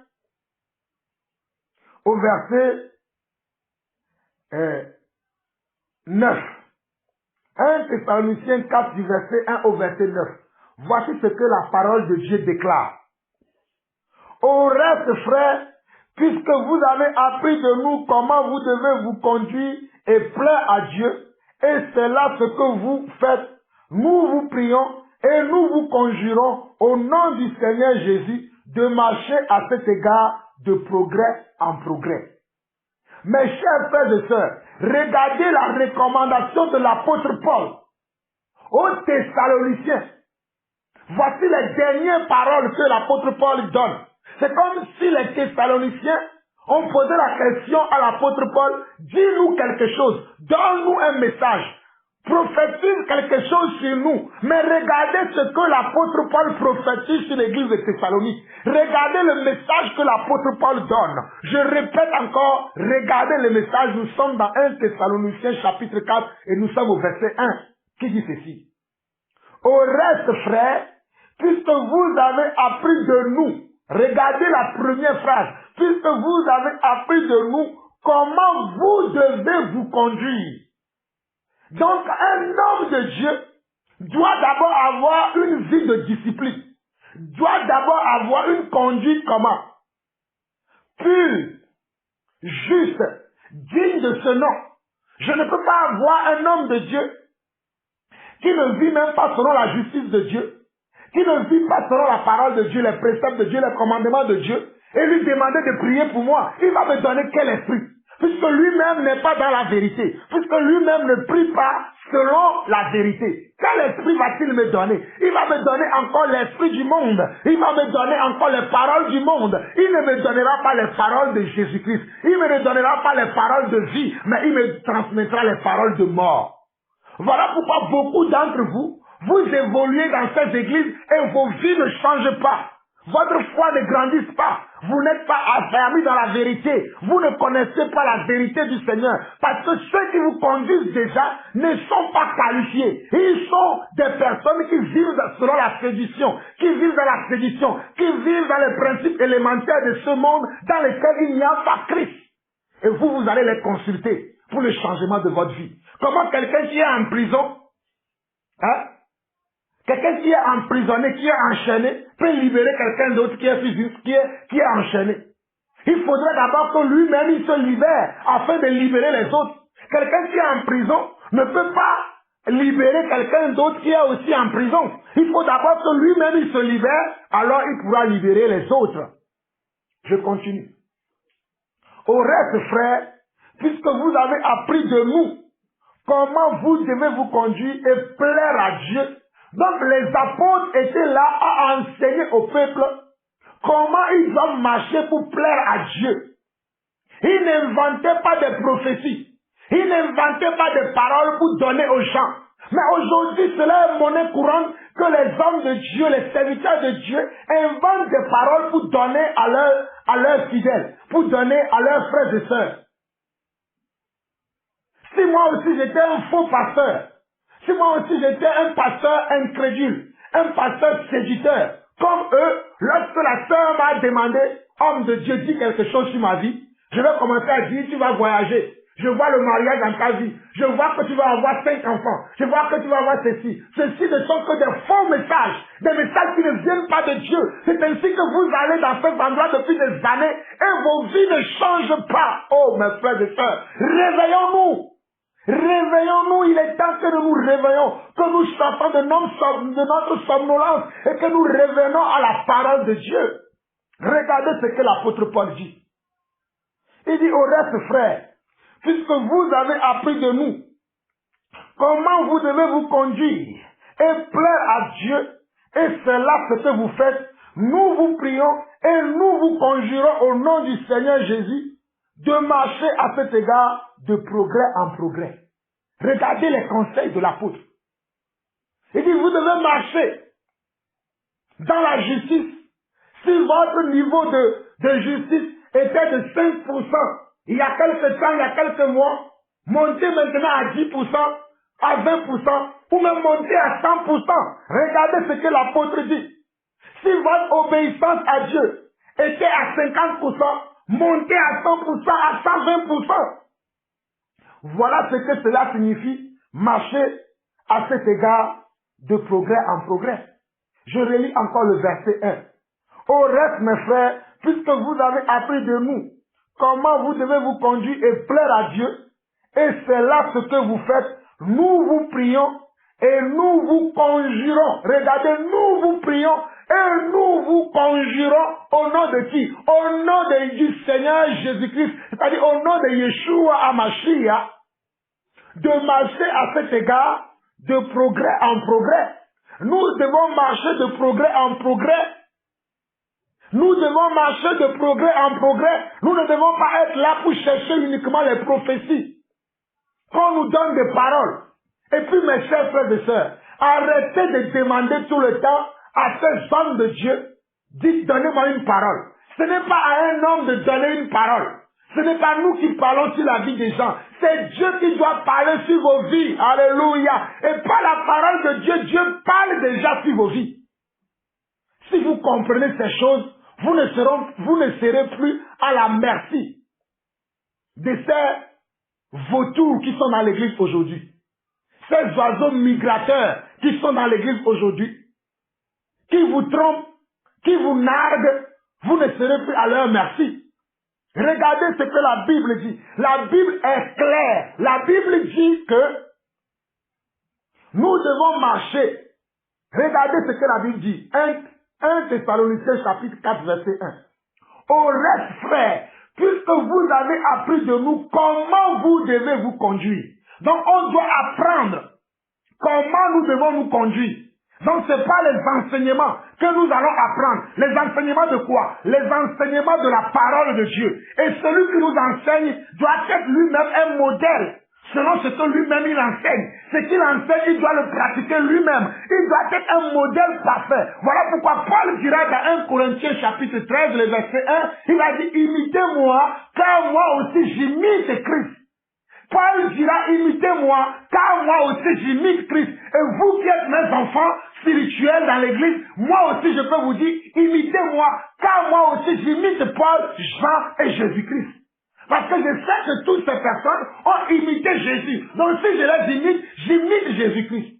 au verset 9. 1 Thessaloniciens 4 du verset 1 au verset 9. Voici ce que la parole de Dieu déclare. Au reste, frères, puisque vous avez appris de nous comment vous devez vous conduire et plaire à Dieu, et c'est là ce que vous faites, nous vous prions et nous vous conjurons au nom du Seigneur Jésus de marcher à cet égard de progrès en progrès. Mes chers frères et sœurs, regardez la recommandation de l'apôtre Paul aux Thessaloniciens. Voici les dernières paroles que l'apôtre Paul donne. C'est comme si les Thessaloniciens ont posé la question à l'apôtre Paul, dis-nous quelque chose, donne-nous un message, prophétise quelque chose sur nous. Mais regardez ce que l'apôtre Paul prophétise sur l'église de Thessalonique. Regardez le message que l'apôtre Paul donne. Je répète encore, regardez le message. Nous sommes dans 1 Thessaloniciens chapitre 4 et nous sommes au verset 1 qui dit ceci. Au reste, frères, puisque vous avez appris de nous, regardez la première phrase, puisque vous avez appris de nous comment vous devez vous conduire. Donc un homme de Dieu doit d'abord avoir une vie de discipline, doit d'abord avoir une conduite comment? Pure, juste, digne de ce nom. Je ne peux pas avoir un homme de Dieu qui ne vit même pas selon la justice de Dieu, qui ne vit pas selon la parole de Dieu, les préceptes de Dieu, les commandements de Dieu, et lui demander de prier pour moi. Il va me donner quel esprit? Puisque lui-même n'est pas dans la vérité, puisque lui-même ne prie pas selon la vérité. Quel esprit va-t-il me donner? Il va me donner encore l'esprit du monde. Il va me donner encore les paroles du monde. Il ne me donnera pas les paroles de Jésus-Christ. Il ne me donnera pas les paroles de vie, mais il me transmettra les paroles de mort. Voilà pourquoi beaucoup d'entre vous, vous évoluez dans ces églises et vos vies ne changent pas. Votre foi ne grandit pas. Vous n'êtes pas affermis dans la vérité. Vous ne connaissez pas la vérité du Seigneur. Parce que ceux qui vous conduisent déjà ne sont pas qualifiés. Ils sont des personnes qui vivent selon la séduction, qui vivent dans la séduction, qui vivent dans les principes élémentaires de ce monde dans lesquels il n'y a pas Christ. Et vous allez les consulter pour le changement de votre vie. Comment quelqu'un qui est en prison, quelqu'un qui est emprisonné, qui est enchaîné, peut libérer quelqu'un d'autre qui est enchaîné? Il faudrait d'abord que lui-même il se libère afin de libérer les autres. Quelqu'un qui est en prison ne peut pas libérer quelqu'un d'autre qui est aussi en prison. Il faut d'abord que lui-même il se libère, alors il pourra libérer les autres. Je continue. Au reste, frères, puisque vous avez appris de nous comment vous devez vous conduire et plaire à Dieu. Donc les apôtres étaient là à enseigner au peuple comment ils doivent marcher pour plaire à Dieu. Ils n'inventaient pas de prophéties. Ils n'inventaient pas de paroles pour donner aux gens. Mais aujourd'hui, cela est monnaie courante que les hommes de Dieu, les serviteurs de Dieu, inventent des paroles pour donner à leurs fidèles, pour donner à leurs frères et sœurs. Si moi aussi j'étais un faux pasteur, si moi aussi j'étais un pasteur incrédule, un pasteur séducteur, comme eux, lorsque la sœur m'a demandé, homme de Dieu, dis quelque chose sur ma vie, je vais commencer à dire, tu vas voyager. Je vois le mariage dans ta vie. Je vois que tu vas avoir 5 enfants. Je vois que tu vas avoir ceci. Ceci ne sont que des faux messages. Des messages qui ne viennent pas de Dieu. C'est ainsi que vous allez dans cet endroit depuis des années et vos vies ne changent pas. Oh, mes frères et sœurs, réveillons-nous. Réveillons-nous, il est temps que nous nous réveillons, que nous sortons de notre somnolence et que nous revenons à la parole de Dieu. Regardez ce que l'apôtre Paul dit. Il dit au reste, frères, puisque vous avez appris de nous comment vous devez vous conduire et plaire à Dieu, et c'est là ce que vous faites, nous vous prions et nous vous conjurons au nom du Seigneur Jésus de marcher à cet égard de progrès en progrès. Regardez les conseils de l'apôtre. Il dit, vous devez marcher dans la justice. Si votre niveau de justice était de 5%, il y a quelques temps, il y a quelques mois, montez maintenant à 10%, à 20%, ou même monter à 100%. Regardez ce que l'apôtre dit. Si votre obéissance à Dieu était à 50%, montez à 100%, à 120%. Voilà ce que cela signifie, marcher à cet égard de progrès en progrès. Je relis encore le verset 1. Au reste, mes frères, puisque vous avez appris de nous comment vous devez vous conduire et plaire à Dieu, et c'est là ce que vous faites, nous vous prions et nous vous conjurons. Regardez, nous vous prions et nous vous conjurons au nom de qui? Au nom du Seigneur Jésus-Christ, c'est-à-dire au nom de Yeshua HaMashiach, de marcher à cet égard de progrès en progrès. Nous devons marcher de progrès en progrès. Nous devons marcher de progrès en progrès. Nous ne devons pas être là pour chercher uniquement les prophéties. Qu'on nous donne des paroles. Et puis mes chers frères et sœurs, arrêtez de demander tout le temps à ces hommes de Dieu, dites donnez-moi une parole. Ce n'est pas à un homme de donner une parole. Ce n'est pas nous qui parlons sur la vie des gens. C'est Dieu qui doit parler sur vos vies. Alléluia. Et par la parole de Dieu, Dieu parle déjà sur vos vies. Si vous comprenez ces choses, vous ne serez plus à la merci de ces vautours qui sont dans l'église aujourd'hui. Ces oiseaux migrateurs qui sont dans l'église aujourd'hui, qui vous trompent, qui vous narguent, vous ne serez plus à leur merci. Regardez ce que la Bible dit. La Bible est claire. La Bible dit que nous devons marcher. Regardez ce que la Bible dit. 1 Thessaloniciens chapitre 4 verset 1. Au reste, frères, puisque vous avez appris de nous comment vous devez vous conduire. Donc on doit apprendre comment nous devons nous conduire. Donc ce n'est pas les enseignements que nous allons apprendre. Les enseignements de quoi? Les enseignements de la parole de Dieu. Et celui qui nous enseigne doit être lui-même un modèle. Selon ce que lui-même il enseigne. Ce qu'il enseigne, il doit le pratiquer lui-même. Il doit être un modèle parfait. Voilà pourquoi Paul dira dans 1 Corinthiens chapitre 13, le verset 1, il a dit, imitez-moi, car moi aussi j'imite Christ. Paul dira, imitez-moi, car moi aussi j'imite Christ. Et vous qui êtes mes enfants spirituels dans l'église, moi aussi je peux vous dire, imitez-moi, car moi aussi j'imite Paul, Jean et Jésus-Christ. Parce que je sais que toutes ces personnes ont imité Jésus. Donc si je les imite, j'imite Jésus-Christ.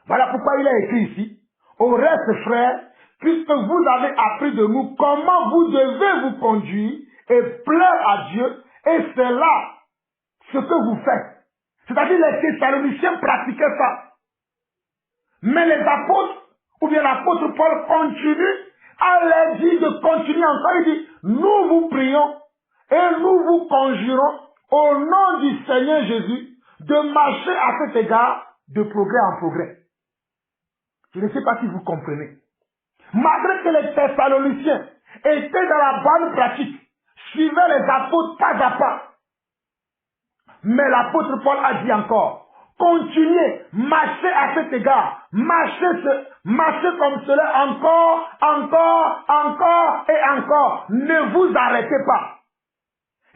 Voilà pourquoi il est écrit ici, au reste frères, puisque vous avez appris de nous comment vous devez vous conduire et plaire à Dieu, et c'est là ce que vous faites. C'est-à-dire les Thessaloniciens pratiquaient ça. Mais les apôtres, ou bien l'apôtre Paul continue à leur dire de continuer encore. Il dit, nous vous prions et nous vous conjurons au nom du Seigneur Jésus de marcher à cet égard de progrès en progrès. Je ne sais pas si vous comprenez. Malgré que les Thessaloniciens étaient dans la bonne pratique, suivaient les apôtres pas à pas, mais l'apôtre Paul a dit encore, continuez, marchez à cet égard, marchez comme cela encore et encore. Ne vous arrêtez pas.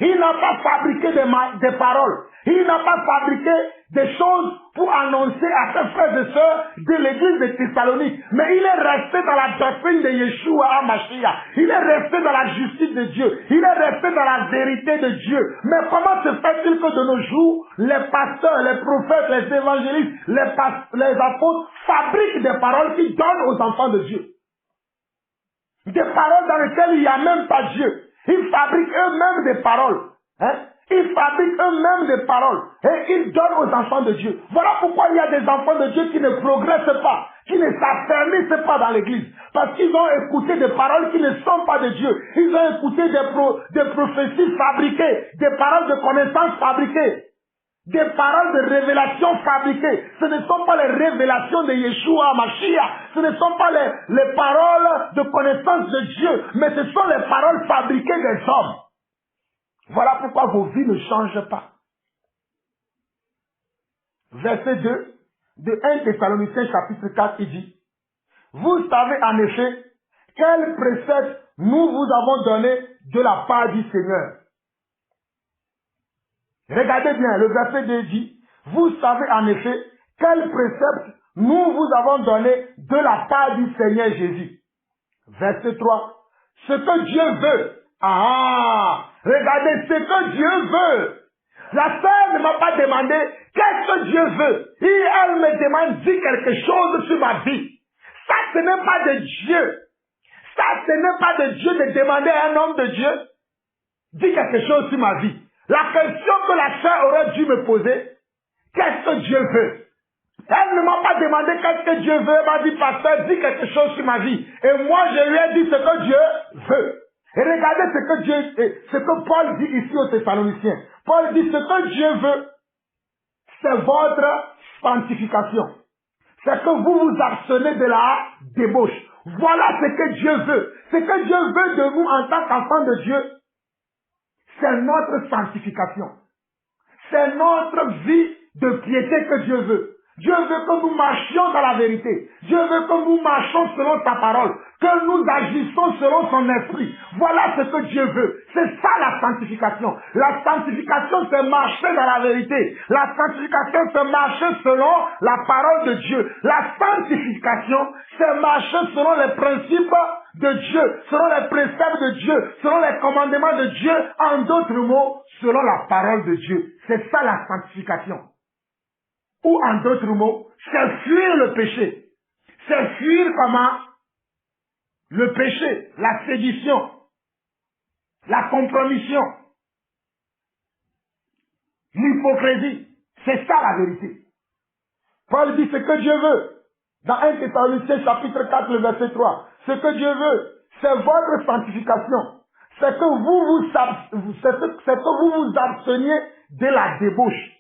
Il n'a pas fabriqué des paroles. Il n'a pas fabriqué des choses pour annoncer à ses frères et sœurs de l'église de Thessalonique. Mais il est resté dans la doctrine de Yeshua HaMashiach. Il est resté dans la justice de Dieu. Il est resté dans la vérité de Dieu. Mais comment se fait-il que de nos jours, les pasteurs, les prophètes, les évangélistes, les apôtres fabriquent des paroles qui donnent aux enfants de Dieu? Des paroles dans lesquelles il n'y a même pas Dieu. Ils fabriquent eux-mêmes des paroles. Ils fabriquent eux-mêmes des paroles. Et ils donnent aux enfants de Dieu. Voilà pourquoi il y a des enfants de Dieu qui ne progressent pas, qui ne s'affermissent pas dans l'église. Parce qu'ils ont écouté des paroles qui ne sont pas de Dieu. Ils ont écouté des prophéties fabriquées, des paroles de connaissances fabriquées, des paroles de révélation fabriquées. Ce ne sont pas les révélations de Yeshua HaMashiach. Ce ne sont pas les paroles de connaissance de Dieu, mais ce sont les paroles fabriquées des hommes. Voilà pourquoi vos vies ne changent pas. Verset 2 de 1 Thessaloniciens chapitre 4, il dit, vous savez en effet quel précepte nous vous avons donné de la part du Seigneur. Regardez bien, le verset 2 dit, vous savez en effet quel précepte nous vous avons donné de la part du Seigneur Jésus. Verset 3, ce que Dieu veut. Regardez ce que Dieu veut. La sœur ne m'a pas demandé qu'est-ce que Dieu veut. Et elle me demande, dis quelque chose sur ma vie. Ça, ce n'est pas de Dieu. Ça, ce n'est pas de Dieu de demander à un homme de Dieu, dis quelque chose sur ma vie. La question que la sœur aurait dû me poser, qu'est-ce que Dieu veut? Elle ne m'a pas demandé qu'est-ce que Dieu veut. Elle m'a dit, pasteur, dis quelque chose sur ma vie. Et moi, je lui ai dit ce que Dieu veut. Et regardez ce que Paul dit ici aux Thessaloniciens. Paul dit, ce que Dieu veut, c'est votre sanctification. C'est que vous vous abstenez de la débauche. Voilà ce que Dieu veut. Ce que Dieu veut de nous en tant qu'enfants de Dieu, c'est notre sanctification. C'est notre vie de piété que Dieu veut. Dieu veut que nous marchions dans la vérité. Dieu veut que nous marchions selon sa parole. Que nous agissons selon son esprit. Voilà ce que Dieu veut. C'est ça la sanctification. La sanctification, c'est marcher dans la vérité. La sanctification, c'est marcher selon la parole de Dieu. La sanctification, c'est marcher selon les principes de Dieu, selon les préceptes de Dieu, selon les commandements de Dieu, en d'autres mots, selon la parole de Dieu. C'est ça la sanctification. Ou en d'autres mots, c'est fuir le péché. C'est fuir comment? Le péché, la sédition, la compromission, l'hypocrisie. C'est ça la vérité. Paul dit ce que Dieu veut. Dans 1 Thessaloniciens chapitre 4, le verset 3. Ce que Dieu veut, c'est votre sanctification. C'est que vous vous absteniez de la débauche.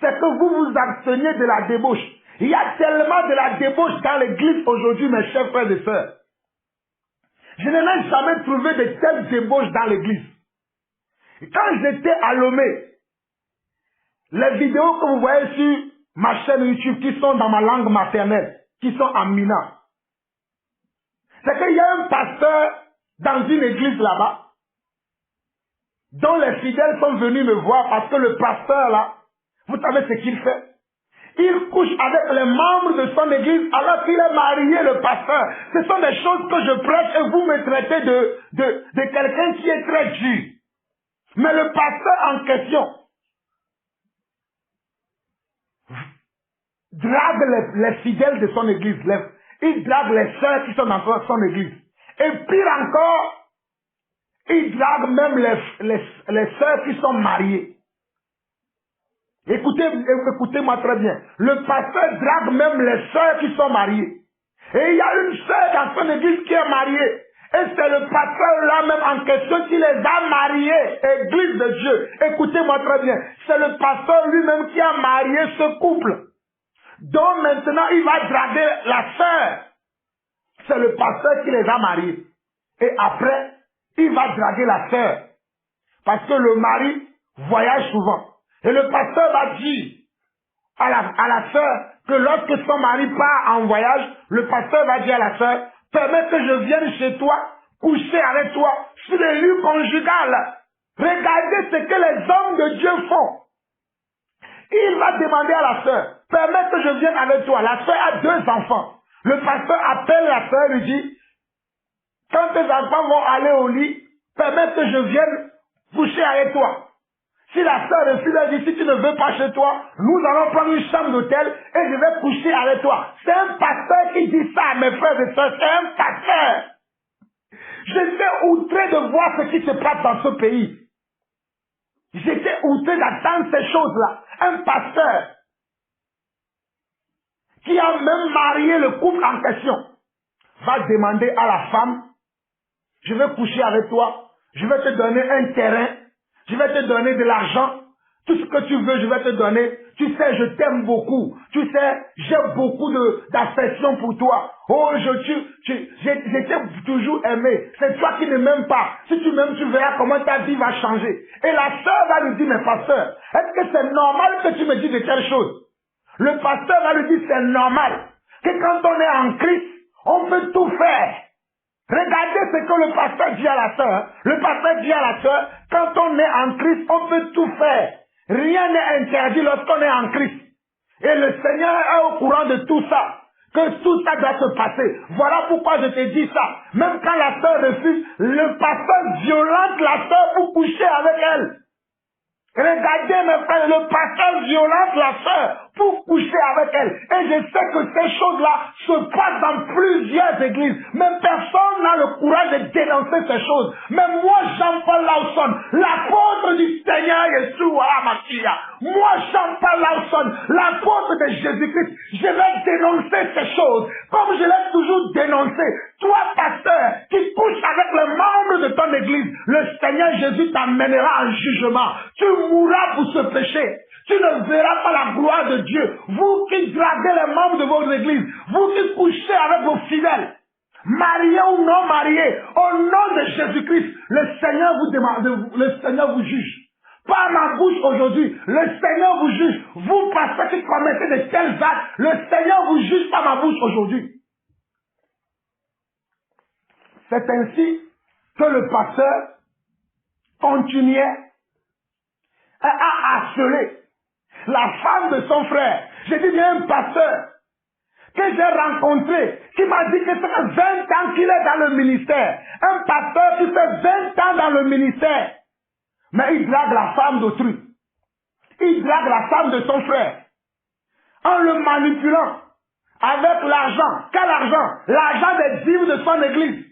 C'est que vous vous absteniez de la débauche. Il y a tellement de la débauche dans l'église aujourd'hui, mes chers frères et sœurs. Je n'ai jamais trouvé de telles débauches dans l'église. Quand j'étais à Lomé, les vidéos que vous voyez sur ma chaîne YouTube qui sont dans ma langue maternelle, qui sont en Mina, c'est qu'il y a un pasteur dans une église là-bas, dont les fidèles sont venus me voir parce que le pasteur là, vous savez ce qu'il fait? Il couche avec les membres de son église alors qu'il est marié, le pasteur. Ce sont des choses que je prêche et vous me traitez de quelqu'un qui est très dur. Mais le pasteur en question drague les fidèles de son église. Il drague les sœurs qui sont dans son église. Et pire encore, il drague même les sœurs qui sont mariées. Écoutez-moi très bien. Le pasteur drague même les sœurs qui sont mariées. Et il y a une sœur dans son église qui est mariée. Et c'est le pasteur là même en question qui les a mariés. Église de Dieu. Écoutez-moi très bien. C'est le pasteur lui-même qui a marié ce couple. Donc maintenant il va draguer la sœur. C'est le pasteur qui les a mariés. Et après, il va draguer la sœur. Parce que le mari voyage souvent. Et le pasteur va dire à la sœur que lorsque son mari part en voyage, le pasteur va dire à la sœur, permets que je vienne chez toi, coucher avec toi, sur les lieux conjugales. Regardez ce que les hommes de Dieu font. Il va demander à la sœur, permets que je vienne avec toi. La sœur a 2 enfants. Le pasteur appelle la sœur et lui dit, quand tes enfants vont aller au lit, permets que je vienne coucher avec toi. Si la sœur refuse, elle dit, si tu ne veux pas chez toi, nous allons prendre une chambre d'hôtel et je vais coucher avec toi. C'est un pasteur qui dit ça, mes frères et sœurs, c'est un pasteur. J'étais outré de voir ce qui se passe dans ce pays. J'étais outré d'entendre ces choses-là. Un pasteur qui a même marié le couple en question va demander à la femme, je vais coucher avec toi, je vais te donner un terrain, je vais te donner de l'argent, tout ce que tu veux, je vais te donner. Tu sais, je t'aime beaucoup. Tu sais, j'ai beaucoup d'affection pour toi. Oh, je t'ai toujours aimé. C'est toi qui ne m'aimes pas. Si tu m'aimes, tu verras comment ta vie va changer. Et la sœur va lui dire, mais pasteur, est-ce que c'est normal que tu me dises de telles choses? Le pasteur va lui dire, c'est normal que quand on est en Christ, on peut tout faire. Regardez ce que le pasteur dit à la sœur. Le pasteur dit à la sœur, quand on est en Christ, on peut tout faire. Rien n'est interdit lorsqu'on est en Christ. Et le Seigneur est au courant de tout ça. Que tout ça doit se passer. Voilà pourquoi je te dis ça. Même quand la sœur refuse, le pasteur violente la sœur pour coucher avec elle. Regardez mes frères, le pasteur violente la sœur pour coucher avec elle. Et je sais que ces choses-là se passent dans plusieurs églises. Mais personne n'a le courage de dénoncer ces choses. Mais moi, Jean-Paul Lawson, l'apôtre du Seigneur Yeshua HaMashiach, moi, Jean-Paul Lawson, l'apôtre de Jésus-Christ, je vais dénoncer ces choses. Comme je l'ai toujours dénoncé. Toi, pasteur, qui couches avec les membres de ton église, le Seigneur Jésus t'amènera en jugement. Tu mourras pour ce péché. Tu ne verras pas la gloire de Dieu. Vous qui draguez les membres de votre église, vous qui couchez avec vos fidèles, mariés ou non mariés, au nom de Jésus-Christ, le Seigneur vous juge. Par ma bouche aujourd'hui, le Seigneur vous juge. Vous, pasteurs qui commettez de tels actes, le Seigneur vous juge par ma bouche aujourd'hui. C'est ainsi que le pasteur continuait à harceler la femme de son frère. J'ai dit bien un pasteur que j'ai rencontré, qui m'a dit que ça fait 20 ans qu'il est dans le ministère. Un pasteur qui fait 20 ans dans le ministère. Mais il drague la femme d'autrui. Il drague la femme de son frère. En le manipulant avec l'argent. Quel argent? L'argent des dîmes de son église.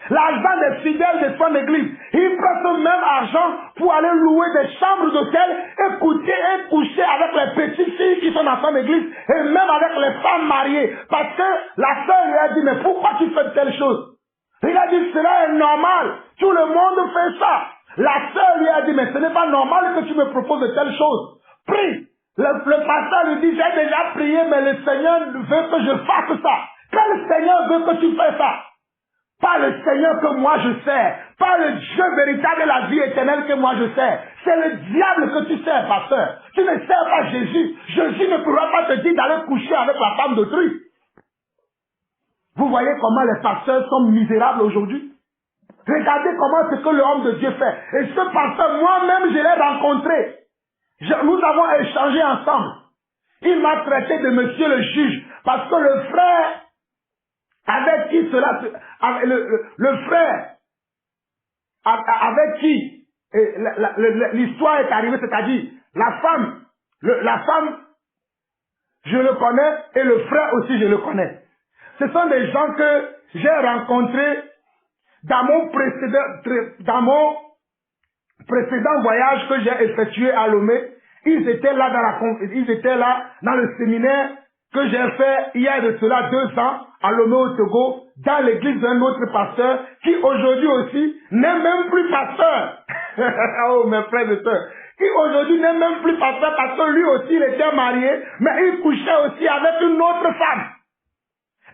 L'argent des fidèles de son église. Il prend ce même argent pour aller louer des chambres d'hôtel et coucher avec les petites filles qui sont dans son église et même avec les femmes mariées. Parce que la sœur lui a dit, mais pourquoi tu fais telle chose? Il a dit, cela est normal. Tout le monde fait ça. La sœur lui a dit, mais ce n'est pas normal que tu me proposes de telles choses. Prie. Le pasteur lui dit, j'ai déjà prié, mais le Seigneur veut que je fasse ça. Quand le Seigneur veut que tu fasses ça, pas le Seigneur que moi je sers, pas le Dieu véritable de la vie éternelle que moi je sers. C'est le diable que tu sers, pasteur. Tu ne sers pas Jésus. Jésus ne pourra pas te dire d'aller coucher avec la femme d'autrui. Vous voyez comment les pasteurs sont misérables aujourd'hui? Regardez comment c'est que l'homme de Dieu fait. Et ce pasteur, moi-même, je l'ai rencontré. Nous avons échangé ensemble. Il m'a traité de monsieur le juge. Parce que le frère avec qui cela, le frère avec qui l'histoire est arrivée, c'est-à-dire la femme, je le connais et le frère aussi je le connais. Ce sont des gens que j'ai rencontrés dans mon précédent voyage que j'ai effectué à Lomé. Ils étaient là dans le séminaire que j'ai fait il y a de cela 2 ans à Lomé au Togo, dans l'église d'un autre pasteur qui aujourd'hui aussi n'est même plus pasteur. Oh mes frères et sœurs, qui aujourd'hui n'est même plus pasteur parce que lui aussi il était marié, mais il couchait aussi avec une autre femme.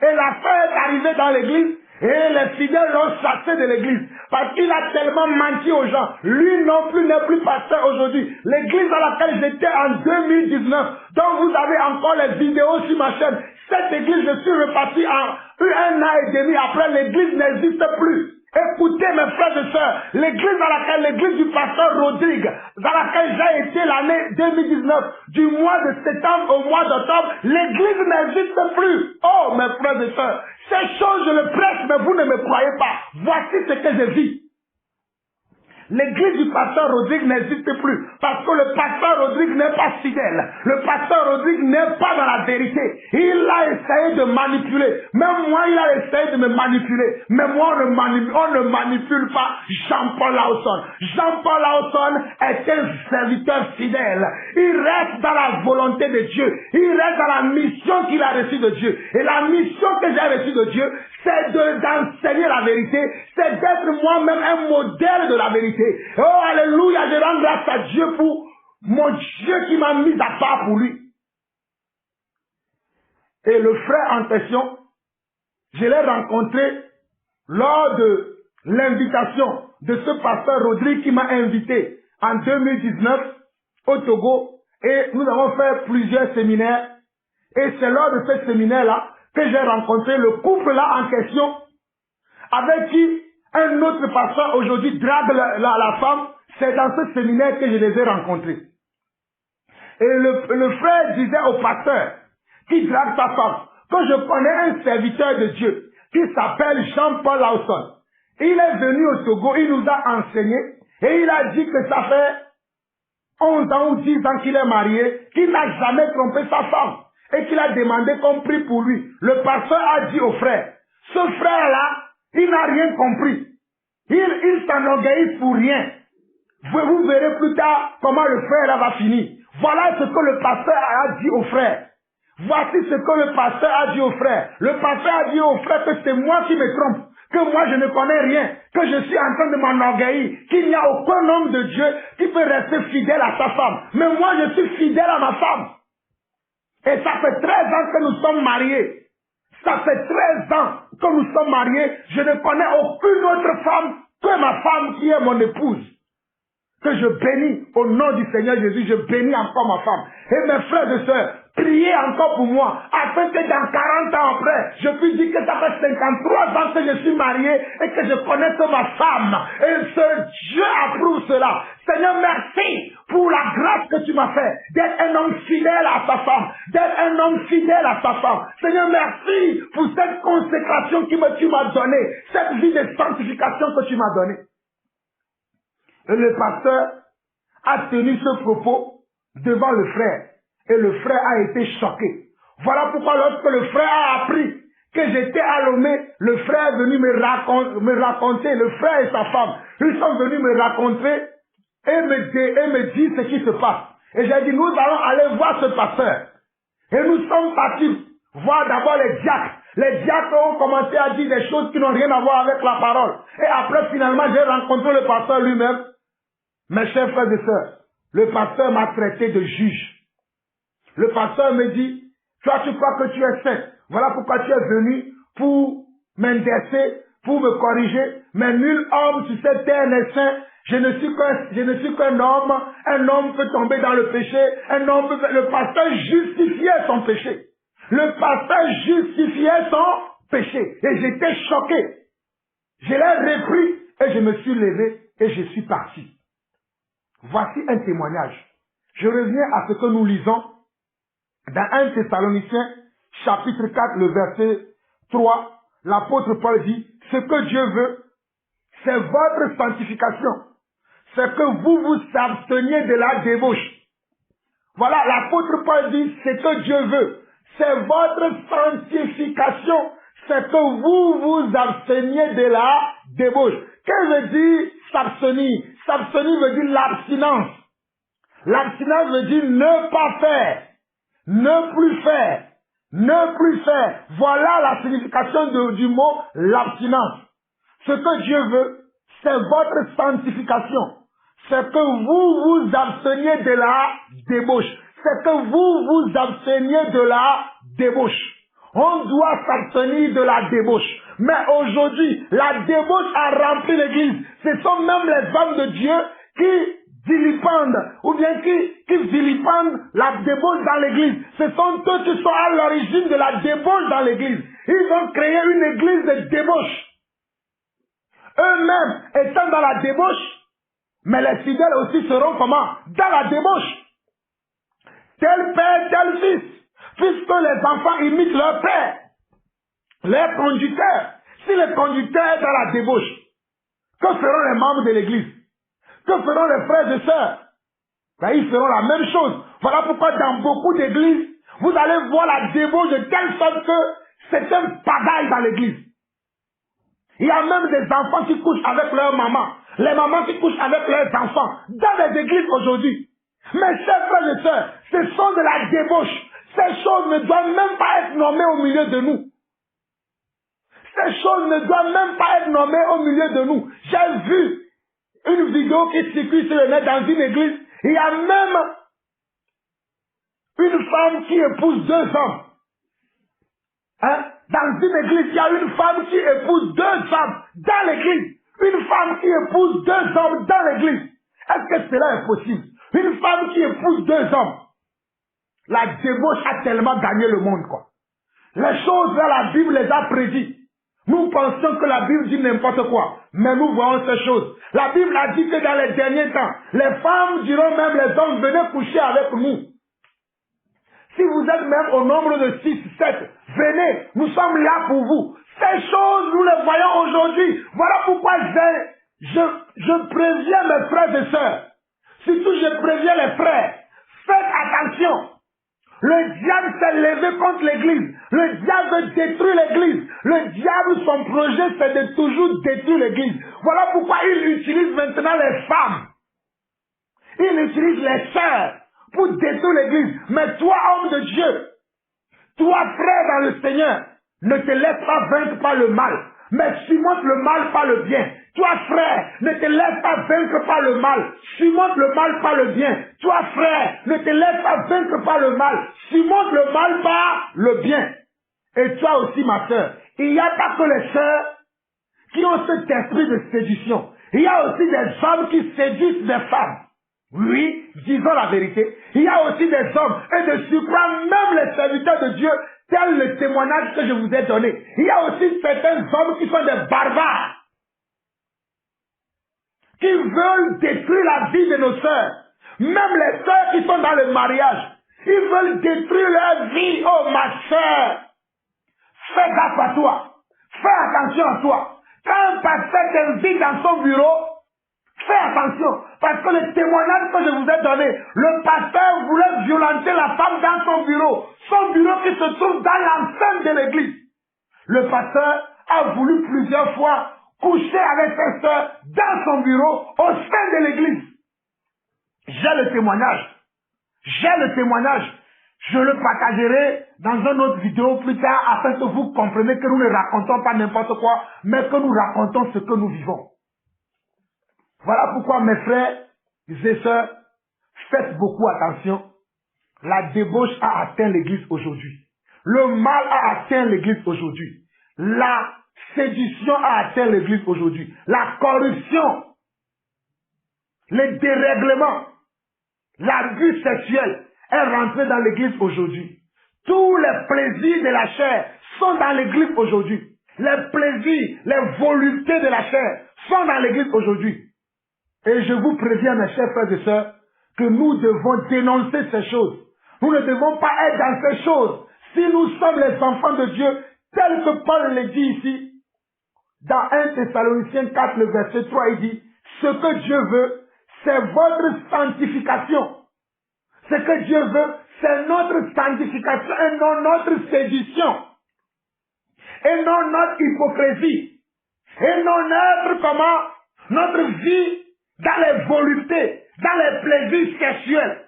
Et la femme est arrivée dans l'église et les fidèles l'ont chassé de l'église parce qu'il a tellement menti aux gens. Lui non plus n'est plus pasteur aujourd'hui. L'église dans laquelle j'étais en 2019, dont vous avez encore les vidéos sur ma chaîne, cette église, je suis reparti en 1 an et demi après, l'église n'existe plus. Écoutez mes frères et sœurs, l'église du pasteur Rodrigue, dans laquelle j'ai été l'année 2019, du mois de septembre au mois d'octobre, l'église n'existe plus. Oh mes frères et sœurs, ces choses je le prêche, mais vous ne me croyez pas. Voici ce que je vis. L'église du pasteur Rodrigue n'existe plus parce que le pasteur Rodrigue n'est pas fidèle. Le pasteur Rodrigue n'est pas dans la vérité. Il a essayé de manipuler. Même moi, il a essayé de me manipuler. Mais moi, on ne manipule pas Jean-Paul Lawson. Jean-Paul Lawson est un serviteur fidèle. Il reste dans la volonté de Dieu. Il reste dans la mission qu'il a reçue de Dieu. Et la mission que j'ai reçue de Dieu, c'est d'enseigner la vérité. C'est d'être moi-même un modèle de la vérité. Oh, alléluia, je rends grâce à Dieu pour mon Dieu qui m'a mis à part pour lui. Et le frère en question, je l'ai rencontré lors de l'invitation de ce pasteur Rodrigue qui m'a invité en 2019 au Togo. Et nous avons fait plusieurs séminaires. Et c'est lors de ce séminaire-là que j'ai rencontré le couple-là en question avec qui un autre pasteur aujourd'hui drague la femme. C'est dans ce séminaire que je les ai rencontrés. Et le frère disait au pasteur qui drague sa femme que je connais un serviteur de Dieu qui s'appelle Jean-Paul Lawson. Il est venu au Togo, il nous a enseigné et il a dit que ça fait 11 ans ou 10 ans qu'il est marié, qu'il n'a jamais trompé sa femme et qu'il a demandé qu'on prie pour lui. Le pasteur a dit au frère, ce frère-là, il n'a rien compris. Il s'enorgueillit pour rien. Vous verrez plus tard comment le frère là va finir. Voilà ce que le pasteur a dit au frère. Voici ce que le pasteur a dit au frère. Le pasteur a dit au frère que c'est moi qui me trompe, que moi je ne connais rien, que je suis en train de m'enorgueillir, qu'il n'y a aucun homme de Dieu qui peut rester fidèle à sa femme. Mais moi je suis fidèle à ma femme. Et ça fait 13 ans que nous sommes mariés. Ça fait 13 ans que nous sommes mariés. Je ne connais aucune autre femme que ma femme qui est mon épouse. que je bénis au nom du Seigneur Jésus, je bénis encore ma femme. Et mes frères et sœurs, priez encore pour moi, afin que dans 40 ans après, je puisse dire que ça fait 53 ans que je suis marié et que je connaisse ma femme. Et ce Dieu approuve cela. Seigneur, merci pour la grâce que tu m'as fait d'être un homme fidèle à sa femme, d'être un homme fidèle à sa femme. Seigneur, merci pour cette consécration que tu m'as donnée, cette vie de sanctification que tu m'as donnée. Et le pasteur a tenu ce propos devant le frère. Et le frère a été choqué. Voilà pourquoi lorsque le frère a appris que j'étais à Lomé, le frère est venu me raconter, le frère et sa femme, ils sont venus me raconter et me dire ce qui se passe. Et j'ai dit, nous allons aller voir ce pasteur. Et nous sommes partis voir d'abord les diacres. Les diacres ont commencé à dire des choses qui n'ont rien à voir avec la parole. Et après, finalement, j'ai rencontré le pasteur lui-même. Mes chers frères et sœurs, le pasteur m'a traité de juge. Le pasteur me dit, toi tu crois que tu es saint. Voilà pourquoi tu es venu pour m'indercer, pour me corriger. Mais nul homme sur cette terre n'est saint. Je ne suis qu'un homme. Un homme peut tomber dans le péché. Le pasteur justifiait son péché. Le pasteur justifiait son péché. Et j'étais choqué. Je l'ai repris et je me suis levé et je suis parti. Voici un témoignage. Je reviens à ce que nous lisons dans 1 Thessaloniciens, chapitre 4, le verset 3. L'apôtre Paul dit, ce que Dieu veut, c'est votre sanctification. C'est que vous vous absteniez de la débauche. Voilà, l'apôtre Paul dit, ce que Dieu veut, c'est votre sanctification. C'est que vous vous absteniez de la débauche. Qu'est-ce que veut dire s'abstenir? S'abstenir veut dire l'abstinence. L'abstinence veut dire ne pas faire, ne plus faire, ne plus faire. Voilà la signification du mot l'abstinence. Ce que Dieu veut, c'est votre sanctification. C'est que vous vous absteniez de la débauche. C'est que vous vous absteniez de la débauche. On doit s'abstenir de la débauche. Mais aujourd'hui, la débauche a rempli l'église. Ce sont même les hommes de Dieu qui vilipendent, ou bien qui vilipendent la débauche dans l'église. Ce sont eux qui sont à l'origine de la débauche dans l'église. Ils ont créé une église de débauche. Eux-mêmes étant dans la débauche, mais les fidèles aussi seront comment? Dans la débauche. Tel père, tel fils. Puisque les enfants imitent leur père, leur conducteur. Si le conducteur est dans la débauche, que feront les membres de l'église? Que feront les frères et sœurs? Ben, ils feront la même chose. Voilà pourquoi dans beaucoup d'églises, vous allez voir la débauche de telle sorte que c'est un pagaille dans l'église. Il y a même des enfants qui couchent avec leur maman. Les mamans qui couchent avec leurs enfants. Dans les églises aujourd'hui. Mes chers frères et sœurs, ce sont de la débauche. Ces choses ne doivent même pas être nommées au milieu de nous. Ces choses ne doivent même pas être nommées au milieu de nous. J'ai vu une vidéo qui circule sur le net dans une église. Il y a même une femme qui épouse 2 hommes. Hein? Dans une église, il y a une femme qui épouse 2 hommes dans l'église. Une femme qui épouse 2 hommes dans l'église. Est-ce que cela est possible? Une femme qui épouse 2 hommes. La débauche a tellement gagné le monde, quoi. Les choses là, la Bible les a prédites. Nous pensons que la Bible dit n'importe quoi. Mais nous voyons ces choses. La Bible a dit que dans les derniers temps, les femmes diront même les hommes, venez coucher avec nous. Si vous êtes même au nombre de 6, 7, venez, nous sommes là pour vous. Ces choses, nous les voyons aujourd'hui. Voilà pourquoi je préviens mes frères et sœurs. Surtout, je préviens les frères. Faites attention. Le diable s'est levé contre l'église. Le diable veut détruire l'église. Le diable, son projet, c'est de toujours détruire l'église. Voilà pourquoi il utilise maintenant les femmes. Il utilise les sœurs pour détruire l'église. Mais toi, homme de Dieu, toi, frère dans le Seigneur, ne te laisse pas vaincre par le mal, mais surmonte le mal par le bien. Toi, frère, ne te laisse pas vaincre par le mal, surmonte le mal par le bien. Toi, frère, ne te laisse pas vaincre par le mal, surmonte le mal par le bien. Et toi aussi, ma sœur, il n'y a pas que les sœurs qui ont cet esprit de séduction. Il y a aussi des hommes qui séduisent des femmes. Oui, disons la vérité. Il y a aussi des hommes, et de surcroît, même les serviteurs de Dieu, tel le témoignage que je vous ai donné. Il y a aussi certains hommes qui sont des barbares, qui veulent détruire la vie de nos sœurs. Même les sœurs qui sont dans le mariage, ils veulent détruire leur vie. Oh ma sœur, fais gaffe à toi. Fais attention à toi. Quand un pasteur t'invite dans son bureau, fais attention. Parce que le témoignage que je vous ai donné, le pasteur voulait violenter la femme dans son bureau. Son bureau qui se trouve dans l'enceinte de l'église. Le pasteur a voulu plusieurs fois coucher avec ses sœurs dans son bureau au sein de l'église. J'ai le témoignage. J'ai le témoignage. Je le partagerai dans une autre vidéo plus tard afin que vous compreniez que nous ne racontons pas n'importe quoi, mais que nous racontons ce que nous vivons. Voilà pourquoi mes frères et sœurs, faites beaucoup attention. La débauche a atteint l'église aujourd'hui. Le mal a atteint l'église aujourd'hui. La séduction a atteint l'église aujourd'hui. La corruption, les dérèglements, l'abus sexuel est rentré dans l'église aujourd'hui. Tous les plaisirs de la chair sont dans l'église aujourd'hui. Les plaisirs, les voluptés de la chair sont dans l'église aujourd'hui. Et je vous préviens, mes chers frères et sœurs, que nous devons dénoncer ces choses. Nous ne devons pas être dans ces choses. Si nous sommes les enfants de Dieu, tel que Paul le dit ici, dans 1 Thessaloniciens 4, le verset 3, il dit, ce que Dieu veut, c'est votre sanctification. Ce que Dieu veut, c'est notre sanctification et non notre séduction. Et non notre hypocrisie. Et non notre vie dans les voluptés, dans les plaisirs sexuels,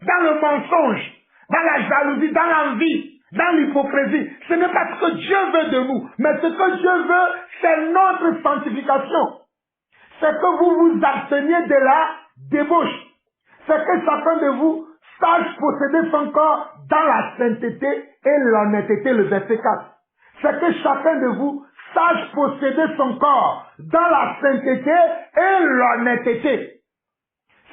dans le mensonge, dans la jalousie, dans l'envie, dans l'hypocrisie. Ce n'est pas ce que Dieu veut de nous, mais ce que Dieu veut, c'est notre sanctification. C'est que vous vous absteniez de la débauche. C'est que chacun de vous sache posséder son corps dans la sainteté et l'honnêteté, le verset 4. C'est que chacun de vous sache posséder son corps dans la sainteté et l'honnêteté.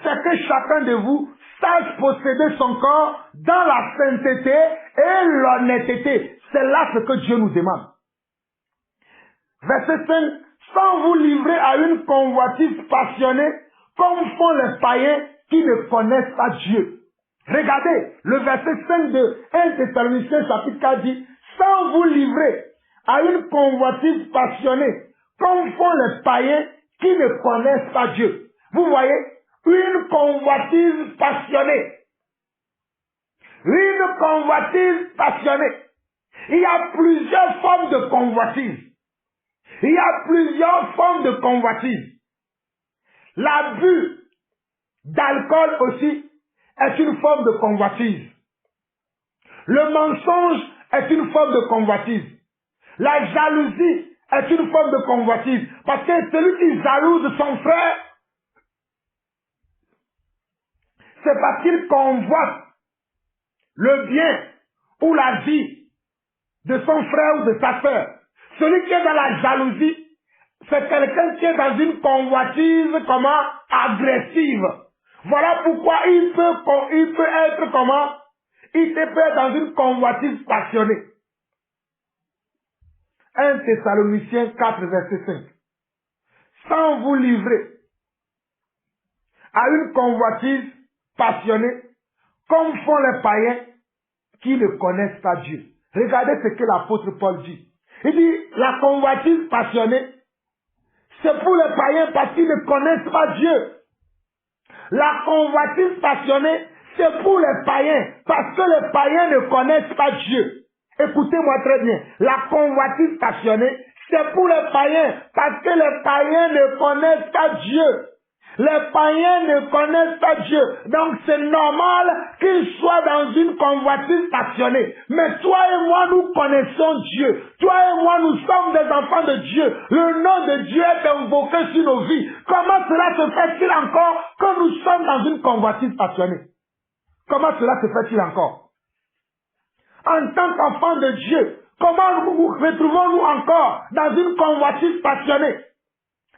C'est que chacun de vous sache posséder son corps dans la sainteté et l'honnêteté. C'est là ce que Dieu nous demande. Verset 5. Sans vous livrer à une convoitise passionnée, comme font les païens qui ne connaissent pas Dieu. Regardez, le verset 5 de 1 Thessaloniciens chapitre 4 dit, sans vous livrer à une convoitise passionnée, comme font les païens qui ne connaissent pas Dieu. Vous voyez, une convoitise passionnée. Une convoitise passionnée. Il y a plusieurs formes de convoitise. Il y a plusieurs formes de convoitise. L'abus d'alcool aussi est une forme de convoitise. Le mensonge est une forme de convoitise. La jalousie est une forme de convoitise. Parce que celui qui jalouse son frère, c'est parce qu'il convoite le bien ou la vie de son frère ou de sa sœur. Celui qui est dans la jalousie, c'est quelqu'un qui est dans une convoitise agressive. Voilà pourquoi il peut être il peut être dans une convoitise passionnée. 1 Thessaloniciens 4, verset 5. Sans vous livrer à une convoitise passionnée, comme font les païens qui ne connaissent pas Dieu. Regardez ce que l'apôtre Paul dit. Il dit, la convoitise passionnée, c'est pour les païens parce qu'ils ne connaissent pas Dieu. La convoitise passionnée, c'est pour les païens parce que les païens ne connaissent pas Dieu. Écoutez-moi très bien. La convoitise passionnée, c'est pour les païens parce que les païens ne connaissent pas Dieu. Les païens ne connaissent pas Dieu. Donc c'est normal qu'ils soient dans une convoitise passionnée. Mais toi et moi, nous connaissons Dieu. Toi et moi, nous sommes des enfants de Dieu. Le nom de Dieu est invoqué sur nos vies. Comment cela se fait-il encore que nous sommes dans une convoitise passionnée? Comment cela se fait-il encore? En tant qu'enfants de Dieu, comment nous retrouvons-nous encore dans une convoitise passionnée?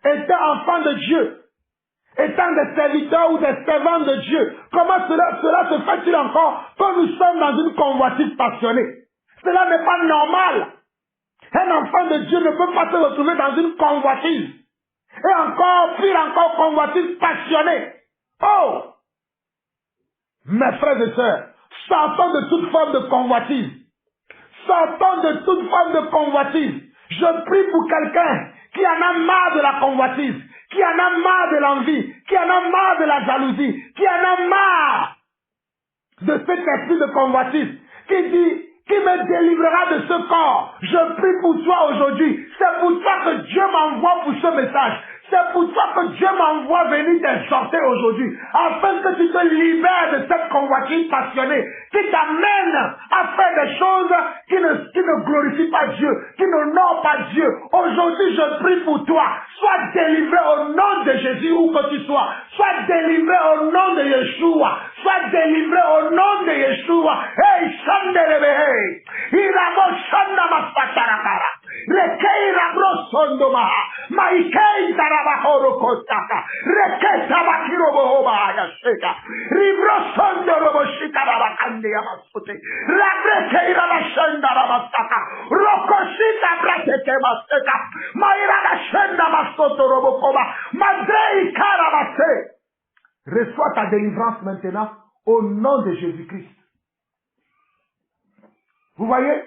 étant enfants de Dieu, étant des serviteurs ou des servantes de Dieu, comment cela se fait-il encore que nous sommes dans une convoitise passionnée? Cela n'est pas normal. Un enfant de Dieu ne peut pas se retrouver dans une convoitise. Et encore, pire encore, convoitise passionnée. Oh! Mes frères et sœurs, sortons de toute forme de convoitise. Sortons de toute forme de convoitise. Je prie pour quelqu'un qui en a marre de la convoitise, qui en a marre de l'envie, qui en a marre de la jalousie, qui en a marre de cet esprit de convoitise, qui dit, qui me délivrera de ce corps. Je prie pour toi aujourd'hui. C'est pour toi que Dieu m'envoie pour ce message. C'est pour toi que Dieu m'envoie venir t'exhorter aujourd'hui, afin que tu te libères de cette convoitise passionnée, qui t'amène à faire des choses qui ne glorifient pas Dieu, qui n'honorent pas Dieu. Aujourd'hui, je prie pour toi. Sois délivré au nom de Jésus où que tu sois. Sois délivré au nom de Yeshua. Sois délivré au nom de Yeshua. Hey, Shandelebe, Iramo Shandama Patarakara. Rekei Rabro Sondoma, Maikei Tarabahoro Kostaka, Rekei Tabakiro Bohoba Yasheka, Ribro Sondorobo Shikarabakande Yamasute, Rabrekei Rabashenda Rabastaka, Rokoshita Brateke Masteka, Maira Shenda Masoto Robokoba, Madrei Karabase. Reçois ta délivrance maintenant au nom de Jésus-Christ. Vous voyez?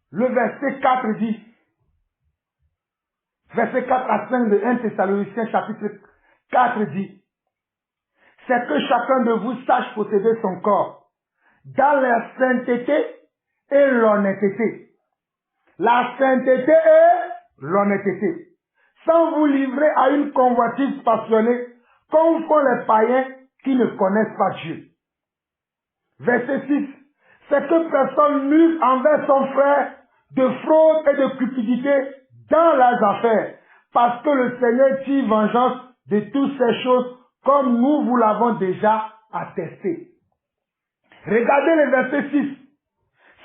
Le verset 4 dit, verset 4 à 5 de 1 Thessaloniciens chapitre 4 dit, c'est que chacun de vous sache posséder son corps dans la sainteté et l'honnêteté. La sainteté et l'honnêteté. Sans vous livrer à une convoitise passionnée, comme font les païens qui ne connaissent pas Dieu. Verset 6. C'est que personne n'use envers son frère de fraude et de cupidité dans les affaires, parce que le Seigneur tire vengeance de toutes ces choses, comme nous vous l'avons déjà attesté. Regardez le verset 6.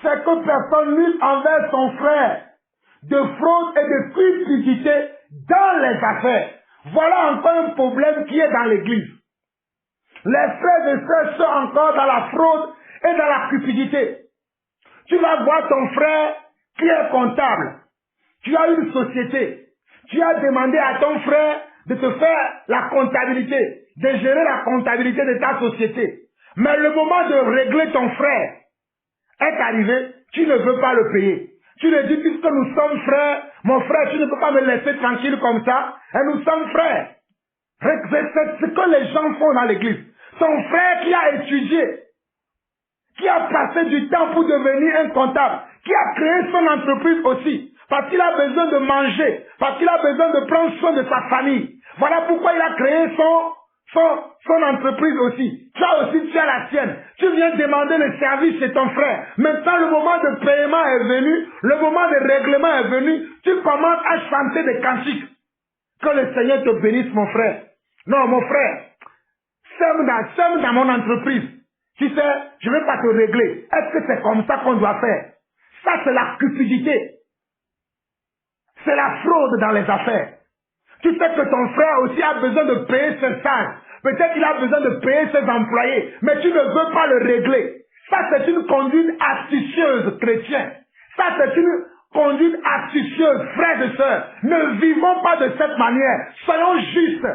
C'est que personne n'use envers son frère de fraude et de cupidité dans les affaires. Voilà encore un problème qui est dans l'église. Les frères et sœurs sont encore dans la fraude et dans la cupidité. Tu vas voir ton frère qui est comptable. Tu as une société. Tu as demandé à ton frère de te faire la comptabilité, de gérer la comptabilité de ta société. Mais le moment de régler ton frère est arrivé, tu ne veux pas le payer. Tu lui dis, puisque nous sommes frères, mon frère, tu ne peux pas me laisser tranquille comme ça, et nous sommes frères. C'est ce que les gens font dans l'église. Ton frère qui a étudié, qui a passé du temps pour devenir un comptable, qui a créé son entreprise aussi, parce qu'il a besoin de manger, parce qu'il a besoin de prendre soin de sa famille. Voilà pourquoi il a créé son entreprise aussi. Toi aussi, tu as la tienne. Tu viens demander le service chez ton frère. Maintenant, le moment de paiement est venu, le moment de règlement est venu, tu commences à chanter des cantiques. Que le Seigneur te bénisse, mon frère. Non, mon frère, sème dans mon entreprise. Tu sais, je ne vais pas te régler. Est-ce que c'est comme ça qu'on doit faire? Ça, c'est la cupidité. C'est la fraude dans les affaires. Tu sais que ton frère aussi a besoin de payer ses stages. Peut-être qu'il a besoin de payer ses employés. Mais tu ne veux pas le régler. Ça, c'est une conduite astucieuse, chrétien. Ça, c'est une conduite astucieuse, frères et sœurs. Ne vivons pas de cette manière. Soyons justes.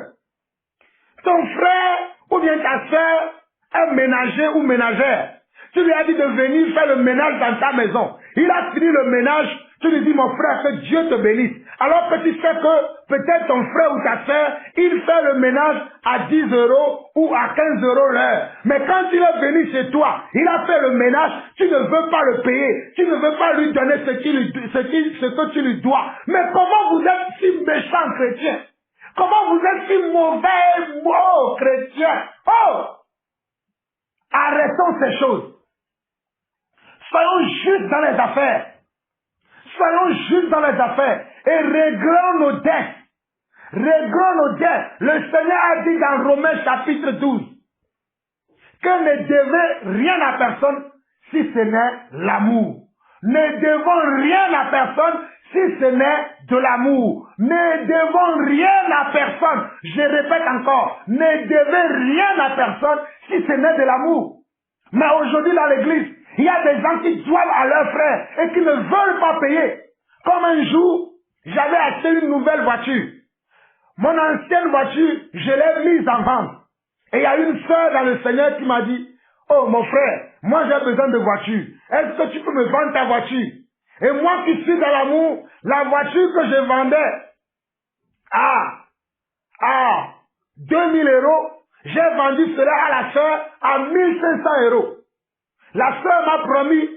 Ton frère ou bien ta sœur est ménager ou ménagère. Tu lui as dit de venir faire le ménage dans ta maison. Il a fini le ménage. Tu lui dis, mon frère, que Dieu te bénisse. Alors que tu sais que peut-être ton frère ou ta sœur, il fait le ménage à 10 € ou à 15 € l'heure. Mais quand il est venu chez toi, il a fait le ménage, tu ne veux pas le payer. Tu ne veux pas lui donner ce que tu lui dois. Mais comment vous êtes si méchant, chrétien? Comment vous êtes si mauvais, chrétien? Oh! Arrêtons ces choses. Soyons justes dans les affaires. Soyons justes dans les affaires et réglons nos dettes. Réglons nos dettes. Le Seigneur a dit dans Romains chapitre 12 que ne devez rien à personne si ce n'est l'amour. Ne devons rien à personne si ce n'est de l'amour. Ne devons rien à personne. Je répète encore, ne devez rien à personne si ce n'est de l'amour. Mais aujourd'hui dans l'église, il y a des gens qui doivent à leurs frères et qui ne veulent pas payer. Comme un jour, j'avais acheté une nouvelle voiture. Mon ancienne voiture, je l'ai mise en vente. Et il y a une sœur dans le Seigneur qui m'a dit, oh mon frère, moi j'ai besoin de voiture. Est-ce que tu peux me vendre ta voiture? Et moi qui suis dans l'amour, la voiture que je vendais à 2000 euros, j'ai vendu cela à la sœur à 1500 euros. La sœur m'a promis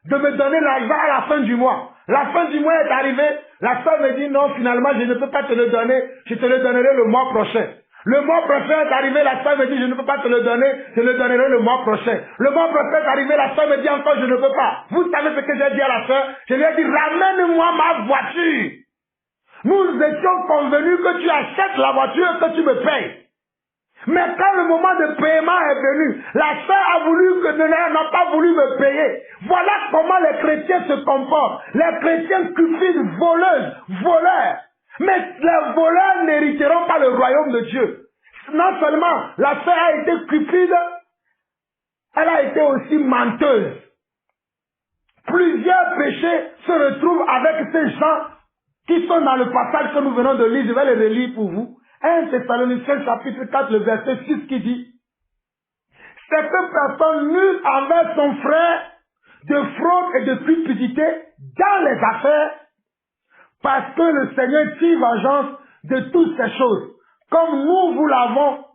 de me donner l'argent à la fin du mois. La fin du mois est arrivée, la sœur me dit non, finalement je ne peux pas te le donner, je te le donnerai le mois prochain. Le mois prochain est arrivé, la sœur me dit je ne peux pas te le donner, je le donnerai le mois prochain. Le mois prochain est arrivé, la sœur me dit encore je ne peux pas. Vous savez ce que j'ai dit à la sœur? Je lui ai dit ramène-moi ma voiture. Nous étions convenus que tu achètes la voiture et que tu me payes. Mais quand le moment de paiement est venu, la sœur n'a pas voulu me payer. Voilà comment les chrétiens se comportent. Les chrétiens cupides, voleurs. Mais les voleurs n'hériteront pas le royaume de Dieu. Non seulement la sœur a été cupide, elle a été aussi menteuse. Plusieurs péchés se retrouvent avec ces gens qui sont dans le passage que nous venons de lire. Je vais les relire pour vous. 1 Thessaloniciens chapitre 4, le verset 6 qui dit « Cette personne nulle envers son frère de fraude et de cupidité dans les affaires, parce que le Seigneur tire vengeance de toutes ces choses, comme nous vous l'avons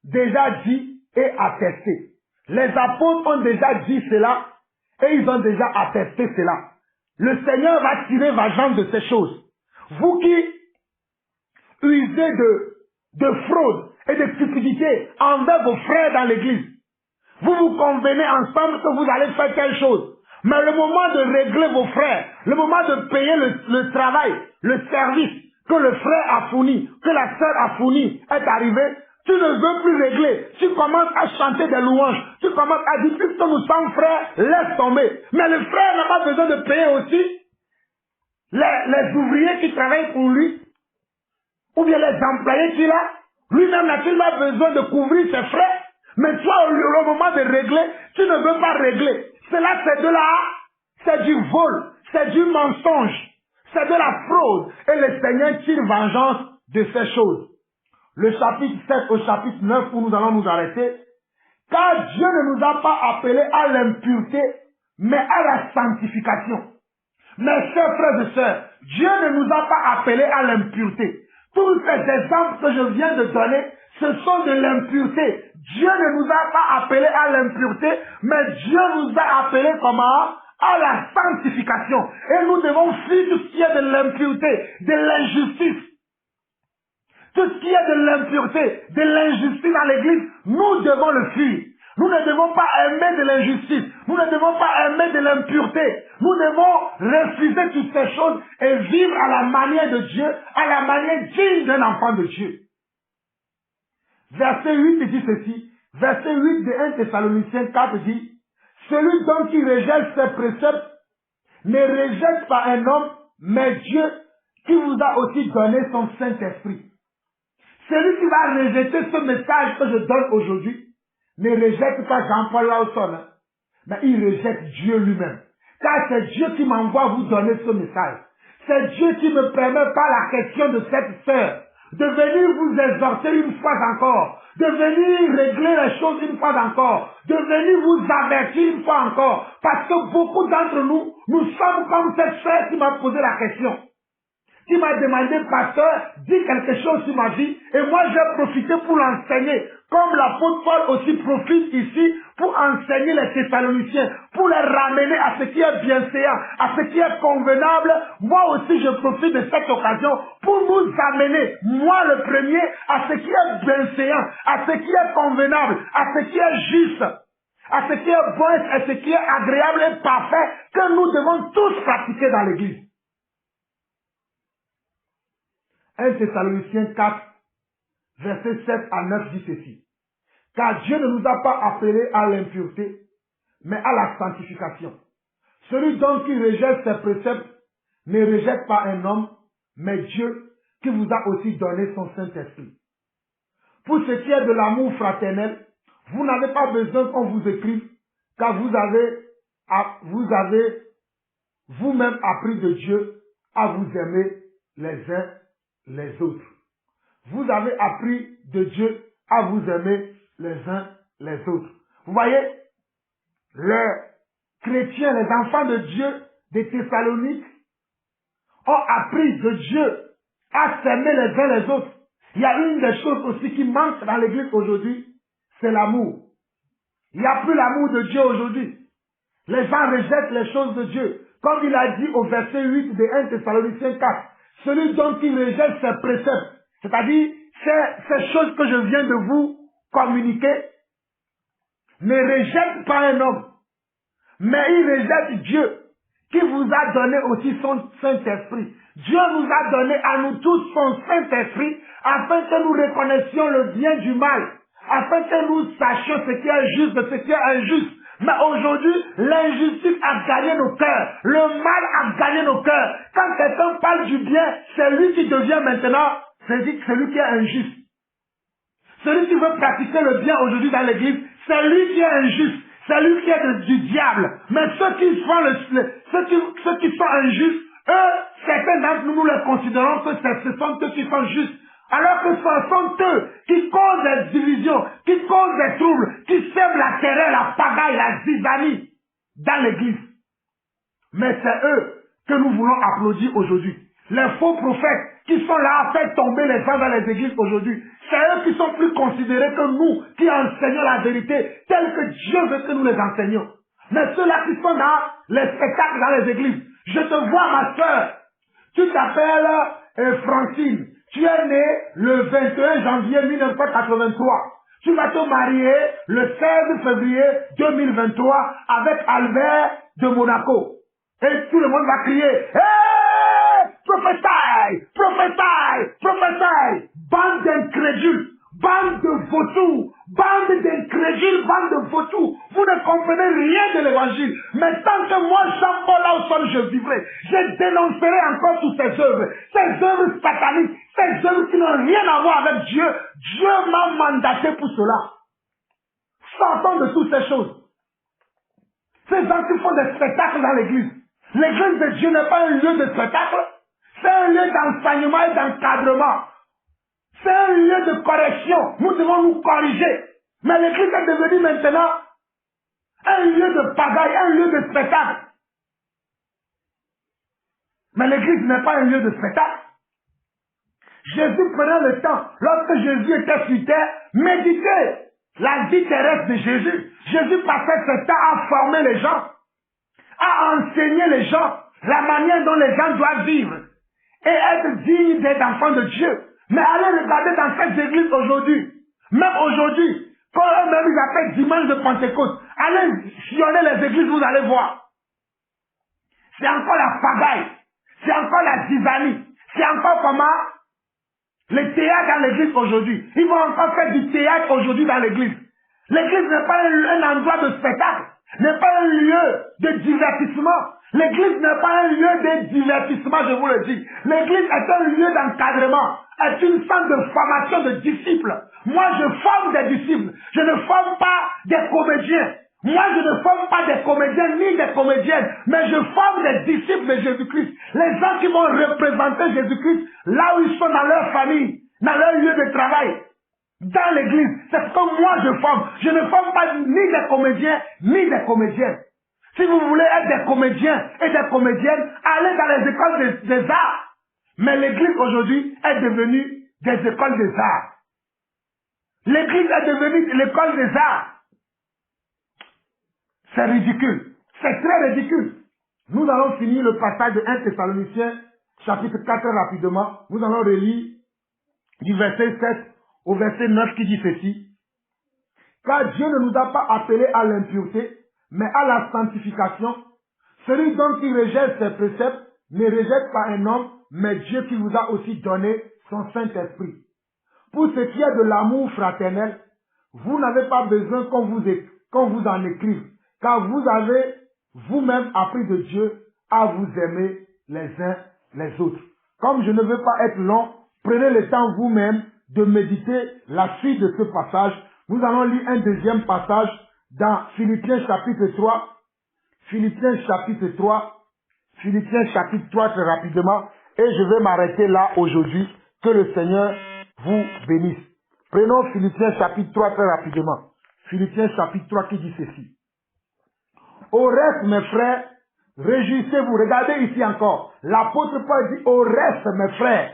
déjà dit et attesté. » Les apôtres ont déjà dit cela et ils ont déjà attesté cela. Le Seigneur va tirer vengeance de ces choses. Vous qui usez de fraude et de cupidité envers vos frères dans l'église. Vous vous convenez ensemble que vous allez faire quelque chose. Mais le moment de régler vos frères, le moment de payer le travail, le service que le frère a fourni, que la sœur a fourni est arrivé, tu ne veux plus régler. Tu commences à chanter des louanges. Tu commences à dire, puisque nous sommes frères, laisse tomber. Mais le frère n'a pas besoin de payer aussi les ouvriers qui travaillent pour lui, ou bien les employés qu'il a. Lui-même n'a-t-il pas besoin de couvrir ses frais? Mais toi, au moment de régler, tu ne veux pas régler. Cela, c'est du vol, c'est du mensonge, c'est de la fraude. Et le Seigneur tire vengeance de ces choses. Le chapitre 7 au chapitre 9 où nous allons nous arrêter. Car Dieu ne nous a pas appelés à l'impureté, mais à la sanctification. Mes chers frères et sœurs, Dieu ne nous a pas appelés à l'impureté. Tous ces exemples que je viens de donner, ce sont de l'impureté. Dieu ne nous a pas appelés à l'impureté, mais Dieu nous a appelés comment? À la sanctification. Et nous devons fuir tout ce qui est de l'impureté, de l'injustice. Tout ce qui est de l'impureté, de l'injustice dans l'église, nous devons le fuir. Nous ne devons pas aimer de l'injustice. Nous ne devons pas aimer de l'impureté. Nous devons refuser toutes ces choses et vivre à la manière de Dieu, à la manière digne d'un enfant de Dieu. Verset 8 dit ceci. Verset 8 de 1 Thessaloniciens 4 dit, « Celui donc qui rejette ses préceptes ne rejette pas un homme, mais Dieu qui vous a aussi donné son Saint-Esprit. » Celui qui va rejeter ce message que je donne aujourd'hui, ne rejette pas Jean-Paul Lawson, mais il rejette Dieu lui-même. Car c'est Dieu qui m'envoie vous donner ce message. C'est Dieu qui me permet par la question de cette sœur de venir vous exhorter une fois encore, de venir régler les choses une fois encore, de venir vous avertir une fois encore. Parce que beaucoup d'entre nous, nous sommes comme cette sœur qui m'a posé la question, qui m'a demandé, pasteur, dis quelque chose sur ma vie, et moi j'ai profité pour l'enseigner, comme l'apôtre Paul aussi profite ici pour enseigner les Thessaloniciens, pour les ramener à ce qui est bienséant, à ce qui est convenable. Moi aussi je profite de cette occasion pour nous amener, moi le premier, à ce qui est bienséant, à ce qui est convenable, à ce qui est juste, à ce qui est bon, à ce qui est agréable et parfait, que nous devons tous pratiquer dans l'église. 1 Thessaloniciens 4, versets 7 à 9 dit ceci. Car Dieu ne nous a pas appelés à l'impureté, mais à la sanctification. Celui donc qui rejette ses préceptes ne rejette pas un homme, mais Dieu qui vous a aussi donné son Saint-Esprit. Pour ce qui est de l'amour fraternel, vous n'avez pas besoin qu'on vous écrive, car vous avez vous-même appris de Dieu à vous aimer les uns les autres. Vous avez appris de Dieu à vous aimer les uns les autres. Vous voyez, les chrétiens, les enfants de Dieu des Thessaloniques ont appris de Dieu à s'aimer les uns les autres. Il y a une des choses aussi qui manque dans l'église aujourd'hui, c'est l'amour. Il n'y a plus l'amour de Dieu aujourd'hui. Les gens rejettent les choses de Dieu. Comme il a dit au verset 8 de 1 Thessaloniciens 4, celui dont il rejette ses préceptes, c'est-à-dire ces choses que je viens de vous communiquer, ne rejette pas un homme, mais il rejette Dieu, qui vous a donné aussi son Saint-Esprit. Dieu nous a donné à nous tous son Saint-Esprit, afin que nous reconnaissions le bien du mal, afin que nous sachions ce qui est juste de ce qui est injuste. Mais aujourd'hui, l'injustice a gagné nos cœurs, le mal a gagné nos cœurs. Quand quelqu'un parle du bien, c'est lui qui devient maintenant, c'est celui qui est injuste. Celui qui veut pratiquer le bien aujourd'hui dans l'église, c'est lui qui est injuste. C'est lui qui est du diable. Mais ceux qui sont injustes, eux, certains d'entre nous, nous les considérons que ce sont eux qui sont justes. Alors que ce sont eux qui causent des divisions, qui causent des troubles, qui sèment la terreur, la pagaille, la zizanie dans l'église. Mais c'est eux que nous voulons applaudir aujourd'hui. Les faux prophètes qui sont là à faire tomber les gens dans les églises aujourd'hui, c'est eux qui sont plus considérés que nous qui enseignons la vérité telle que Dieu veut que nous les enseignions. Mais ceux-là qui sont dans les spectacles dans les églises, je te vois ma soeur, tu t'appelles Francine, tu es née le 21 janvier 1983. Tu vas te marier le 16 février 2023 avec Albert de Monaco. Et tout le monde va crier, hey, prophétie, prophétie, prophétie. Bande d'incrédules, bande de vautours, bande d'incrédules, bande de vautours. Vous ne comprenez rien de l'évangile. Mais tant que moi, Jean-Paul, là au sol, je vivrai, je dénoncerai encore toutes ces œuvres sataniques, ces œuvres qui n'ont rien à voir avec Dieu. Dieu m'a mandaté pour cela. Sortons de toutes ces choses. Ces gens qui font des spectacles dans l'église. L'église de Dieu n'est pas un lieu de spectacle, c'est un lieu d'enseignement et d'encadrement. C'est un lieu de correction. Nous devons nous corriger. Mais l'église est devenue maintenant un lieu de pagaille, un lieu de spectacle. Mais l'église n'est pas un lieu de spectacle. Jésus prenait le temps, lorsque Jésus était sur terre, méditer la vie terrestre de Jésus. Jésus passait ce temps à former les gens, à enseigner les gens la manière dont les gens doivent vivre et être dignes des enfants de Dieu. Mais allez regarder dans cette église aujourd'hui, même aujourd'hui, quand eux-mêmes ils appellent dimanche de Pentecôte, allez sillonner les églises, vous allez voir. C'est encore la pagaille, c'est encore la zizanie, c'est encore comment le théâtre dans l'église aujourd'hui. Ils vont encore faire du théâtre aujourd'hui dans l'église. L'église n'est pas un endroit de spectacle, n'est pas un lieu de divertissement. L'église n'est pas un lieu de divertissement, je vous le dis. L'église est un lieu d'encadrement, est une sorte de formation de disciples. Moi, je forme des disciples. Je ne forme pas des comédiens. Moi, je ne forme pas des comédiens ni des comédiennes, mais je forme des disciples de Jésus-Christ. Les gens qui vont représenter Jésus-Christ là où ils sont dans leur famille, dans leur lieu de travail, dans l'église. C'est ce que moi je forme. Je ne forme pas ni des comédiens ni des comédiennes. Si vous voulez être des comédiens et des comédiennes, allez dans les écoles des arts. Mais l'église aujourd'hui est devenue des écoles des arts. L'église est devenue l'école des arts. C'est ridicule. C'est très ridicule. Nous allons finir le passage de 1 Thessaloniciens, chapitre 4 rapidement. Nous allons relire du verset 7 au verset 9 qui dit ceci. Car Dieu ne nous a pas appelés à l'impureté, mais à la sanctification. Celui dont il rejette ses préceptes ne rejette pas un homme, mais Dieu qui vous a aussi donné son Saint-Esprit. Pour ce qui est de l'amour fraternel, vous n'avez pas besoin qu'on vous en écrive, car vous avez vous-même appris de Dieu à vous aimer les uns les autres. comme je ne veux pas être long, prenez le temps vous-même de méditer la suite de ce passage. Nous allons lire un deuxième passage dans Philippiens chapitre 3. Philippiens chapitre 3. Philippiens chapitre 3 très rapidement. Et je vais m'arrêter là aujourd'hui. Que le Seigneur vous bénisse. Prenons Philippiens chapitre 3 très rapidement. Philippiens chapitre 3 qui dit ceci. Au reste, mes frères, réjouissez-vous. Regardez ici encore. L'apôtre Paul dit au reste, mes frères.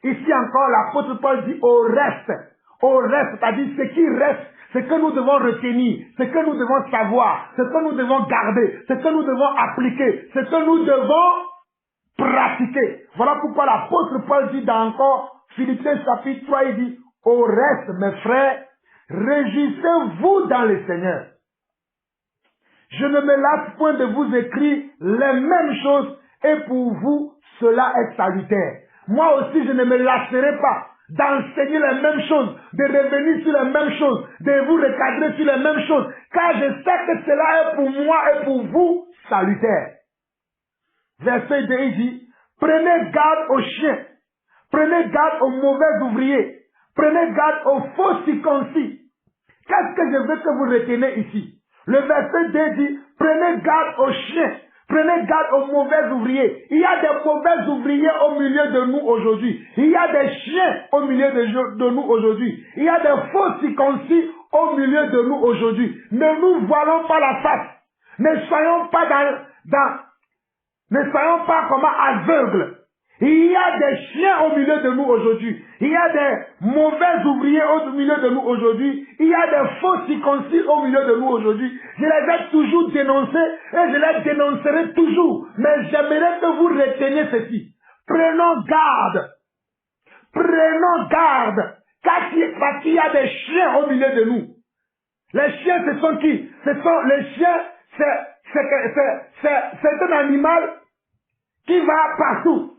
Ici encore, l'apôtre Paul dit au reste. Au reste, c'est-à-dire ce qui reste, ce que nous devons retenir, ce que nous devons savoir, ce que nous devons garder, ce que nous devons appliquer, ce que nous devons pratiquer. Voilà pourquoi l'apôtre Paul dit dans encore Philippiens chapitre 3, il dit au reste, mes frères, réjouissez-vous dans le Seigneur. Je ne me lasse point de vous écrire les mêmes choses et pour vous, cela est salutaire. Moi aussi, je ne me lasserai pas d'enseigner les mêmes choses, de revenir sur les mêmes choses, de vous recadrer sur les mêmes choses, car je sais que cela est pour moi et pour vous salutaire. Verset 2, il dit, prenez garde aux chiens, prenez garde aux mauvais ouvriers, prenez garde aux faux circoncis. Qu'est-ce que je veux que vous retenez ici? Le verset 2 dit, prenez garde aux chiens, prenez garde aux mauvais ouvriers. Il y a des mauvais ouvriers au milieu de nous aujourd'hui. Il y a des chiens au milieu de nous aujourd'hui. Il y a des faux circoncis au milieu de nous aujourd'hui. Ne nous voilons pas la face. Ne soyons pas ne soyons pas comme aveugles. Il y a des chiens au milieu de nous aujourd'hui. Il y a des mauvais ouvriers au milieu de nous aujourd'hui. Il y a des faux circoncis au milieu de nous aujourd'hui. Je les ai toujours dénoncés et je les dénoncerai toujours. Mais j'aimerais que vous reteniez ceci. Prenons garde. Prenons garde. Parce qu'il y a des chiens au milieu de nous. Les chiens, ce sont qui? Les chiens, c'est un animal qui va partout.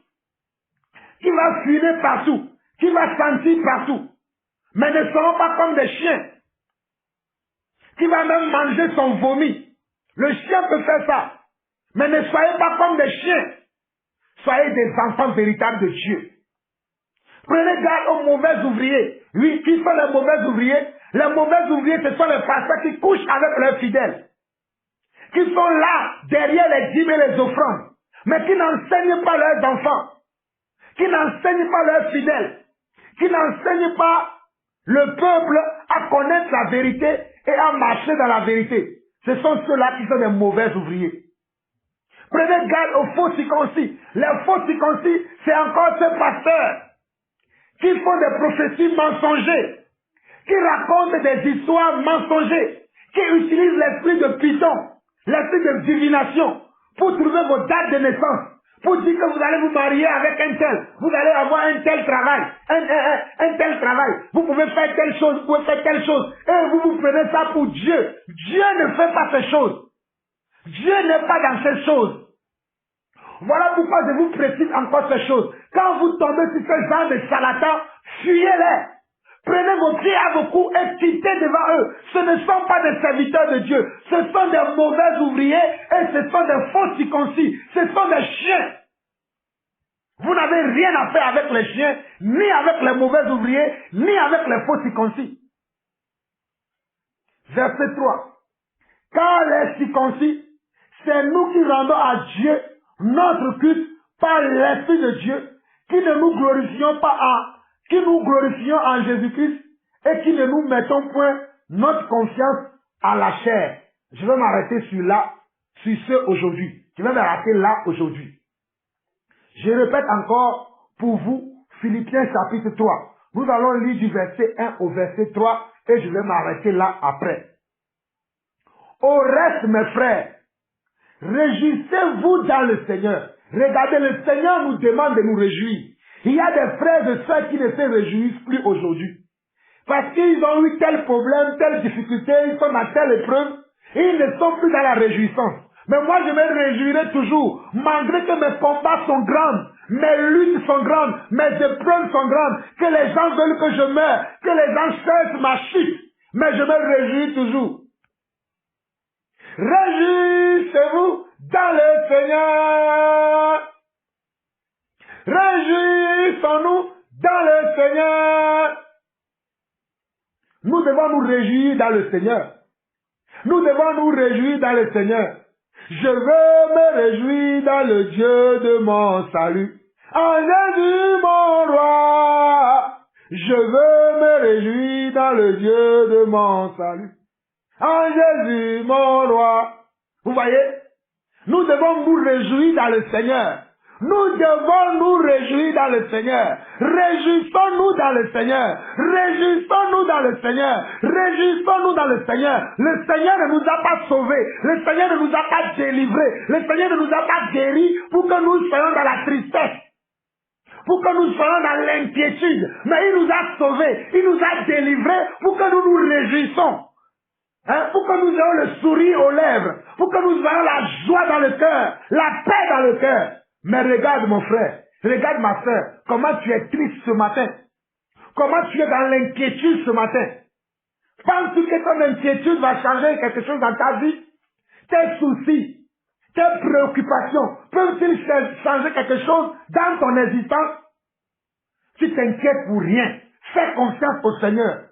Qui va fumer partout, qui va sentir partout. Mais ne seront pas comme des chiens, qui va même manger son vomi. Le chien peut faire ça. Mais ne soyez pas comme des chiens. Soyez des enfants véritables de Dieu. Prenez garde aux mauvais ouvriers. Oui, qui sont les mauvais ouvriers? Les mauvais ouvriers, ce sont les pasteurs qui couchent avec leurs fidèles. Qui sont là, derrière les dîmes et les offrandes. Mais qui n'enseignent pas leurs enfants. Qui n'enseignent pas leurs fidèles, qui n'enseignent pas le peuple à connaître la vérité et à marcher dans la vérité. Ce sont ceux-là qui sont des mauvais ouvriers. Prenez garde aux faux circoncis. Les faux circoncis, c'est encore ces pasteurs qui font des prophéties mensongères, qui racontent des histoires mensongères, qui utilisent l'esprit de Python, l'esprit de divination, pour trouver vos dates de naissance. Pour dire que vous allez vous marier avec un tel, vous allez avoir un tel travail, un tel travail, vous pouvez faire telle chose, vous pouvez faire telle chose, et vous prenez ça pour Dieu. Dieu ne fait pas ces choses. Dieu n'est pas dans ces choses. Voilà pourquoi je vous précise encore ces choses. Quand vous tombez sur ce genre de charlatans, fuyez-les. Prenez vos pieds à vos coups et quittez devant eux. Ce ne sont pas des serviteurs de Dieu. Ce sont des mauvais ouvriers et ce sont des faux circoncis. Ce sont des chiens. Vous n'avez rien à faire avec les chiens, ni avec les mauvais ouvriers, ni avec les faux circoncis. Verset 3. Car les circoncis, c'est nous qui rendons à Dieu notre culte par l'Esprit de Dieu, qui nous glorifions en Jésus-Christ et qui ne nous mettons point notre confiance à la chair. Je vais m'arrêter sur ce aujourd'hui. Je vais m'arrêter là aujourd'hui. Je répète encore pour vous, Philippiens chapitre 3. Nous allons lire du verset 1 au verset 3 et je vais m'arrêter là après. Au reste, mes frères, réjouissez-vous dans le Seigneur. Regardez, le Seigneur nous demande de nous réjouir. Il y a des frères et sœurs qui ne se réjouissent plus aujourd'hui. Parce qu'ils ont eu tel problème, telle difficulté, ils sont dans telle épreuve, et ils ne sont plus dans la réjouissance. Mais moi, je me réjouirai toujours, malgré que mes combats sont grands, mes luttes sont grandes, mes épreuves sont grandes, que les gens veulent que je meure, que les gens cherchent ma chute. Mais je me réjouis toujours. Réjouissez-vous dans le Seigneur. Réjouissez-vous réjouissons-nous dans le Seigneur. Nous devons nous réjouir dans le Seigneur. Nous devons nous réjouir dans le Seigneur. Je veux me réjouir dans le Dieu de mon salut. En Jésus mon roi. Je veux me réjouir dans le Dieu de mon salut. En Jésus mon roi. Vous voyez? Nous devons nous réjouir dans le Seigneur. Nous devons nous réjouir dans le Seigneur. Réjouissons-nous dans le Seigneur. Réjouissons-nous dans le Seigneur. Réjouissons-nous dans le Seigneur. Le Seigneur ne nous a pas sauvés. Le Seigneur ne nous a pas délivrés. Le Seigneur ne nous a pas guéris pour que nous soyons dans la tristesse. Pour que nous soyons dans l'inquiétude. Mais il nous a sauvés. Il nous a délivrés pour que nous nous réjouissons. Pour que nous ayons le sourire aux lèvres. Pour que nous ayons la joie dans le cœur. La paix dans le cœur. Mais regarde mon frère, regarde ma soeur, comment tu es triste ce matin. Comment tu es dans l'inquiétude ce matin. Penses-tu que ton inquiétude va changer quelque chose dans ta vie? Tes soucis, tes préoccupations, peuvent-ils changer quelque chose dans ton existence? Tu t'inquiètes pour rien. Fais confiance au Seigneur.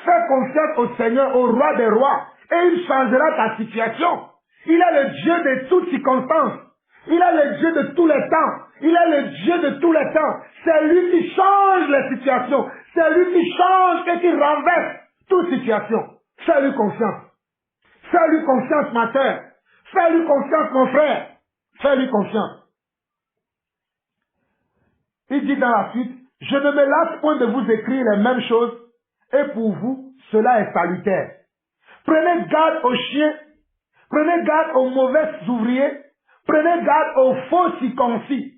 Fais confiance au Seigneur, au roi des rois, et il changera ta situation. Il est le Dieu de toutes circonstances. Il est le Dieu de tous les temps. Il est le Dieu de tous les temps. C'est lui qui change les situations. C'est lui qui change et qui renverse toute situation. Fais-lui confiance. Fais-lui confiance, ma sœur. Fais-lui confiance, mon frère. Fais-lui confiance. Il dit dans la suite, je ne me lasse point de vous écrire les mêmes choses, et pour vous, cela est salutaire. Prenez garde aux chiens, prenez garde aux mauvais ouvriers, prenez garde aux faux circoncis.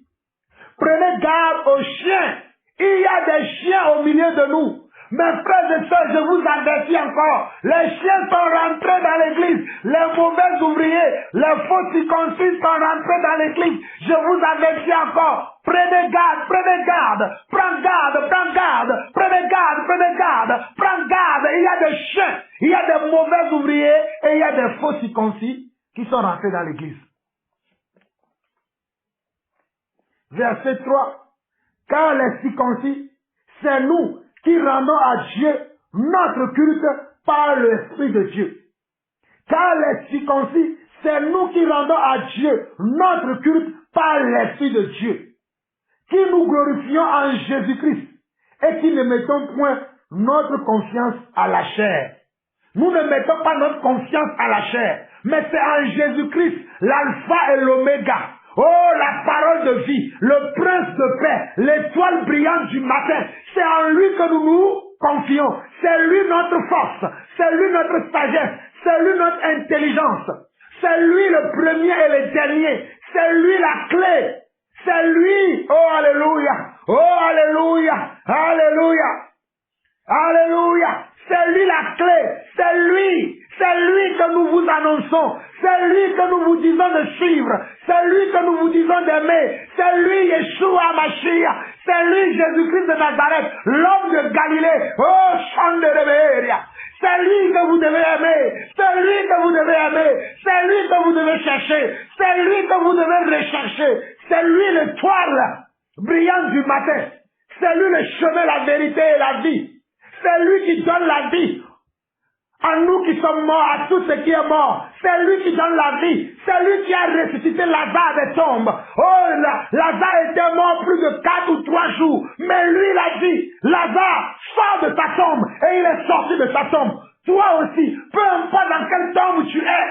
Prenez garde aux chiens. Il y a des chiens au milieu de nous. Mes frères et sœurs, je vous avertis encore. Les chiens sont rentrés dans l'église. Les mauvais ouvriers, les faux circoncis sont rentrés dans l'église. Je vous avertis encore. Prenez garde, prenez garde. Prends garde, prends garde. Prenez garde, prenez garde. Prends garde. Il y a des chiens, il y a des mauvais ouvriers et il y a des faux circoncis qui sont rentrés dans l'église. Verset 3. Car les circoncis, c'est nous qui rendons à Dieu notre culte par l'Esprit de Dieu. Car les circoncis, c'est nous qui rendons à Dieu notre culte par l'Esprit de Dieu. Qui nous glorifions en Jésus-Christ et qui ne mettons point notre confiance à la chair. Nous ne mettons pas notre confiance à la chair, mais c'est en Jésus-Christ, l'alpha et l'oméga. Oh, la parole de vie, le prince de paix, l'étoile brillante du matin. C'est en lui que nous nous confions. C'est lui notre force. C'est lui notre sagesse. C'est lui notre intelligence. C'est lui le premier et le dernier. C'est lui la clé. C'est lui. Oh, alléluia. Oh, alléluia. Alléluia. Alléluia. C'est lui la clé. C'est lui. C'est lui que nous vous annonçons. C'est lui que nous vous disons de suivre. C'est lui que nous vous disons d'aimer. C'est lui Yeshua Mashiach. C'est lui Jésus-Christ de Nazareth, l'homme de Galilée. Oh, chant de Réveria. C'est lui que vous devez aimer. C'est lui que vous devez aimer. C'est lui que vous devez chercher. C'est lui que vous devez rechercher. C'est lui l'étoile brillante du matin. C'est lui le chemin, la vérité et la vie. C'est lui qui donne la vie. À nous qui sommes morts, à tout ce qui est mort. C'est lui qui donne la vie. C'est lui qui a ressuscité Lazare des tombes. Oh, Lazare était mort plus de 4 ou 3 jours. Mais lui, il a dit, Lazare, sors de ta tombe. Et il est sorti de sa tombe. Toi aussi, peu importe dans quelle tombe tu es,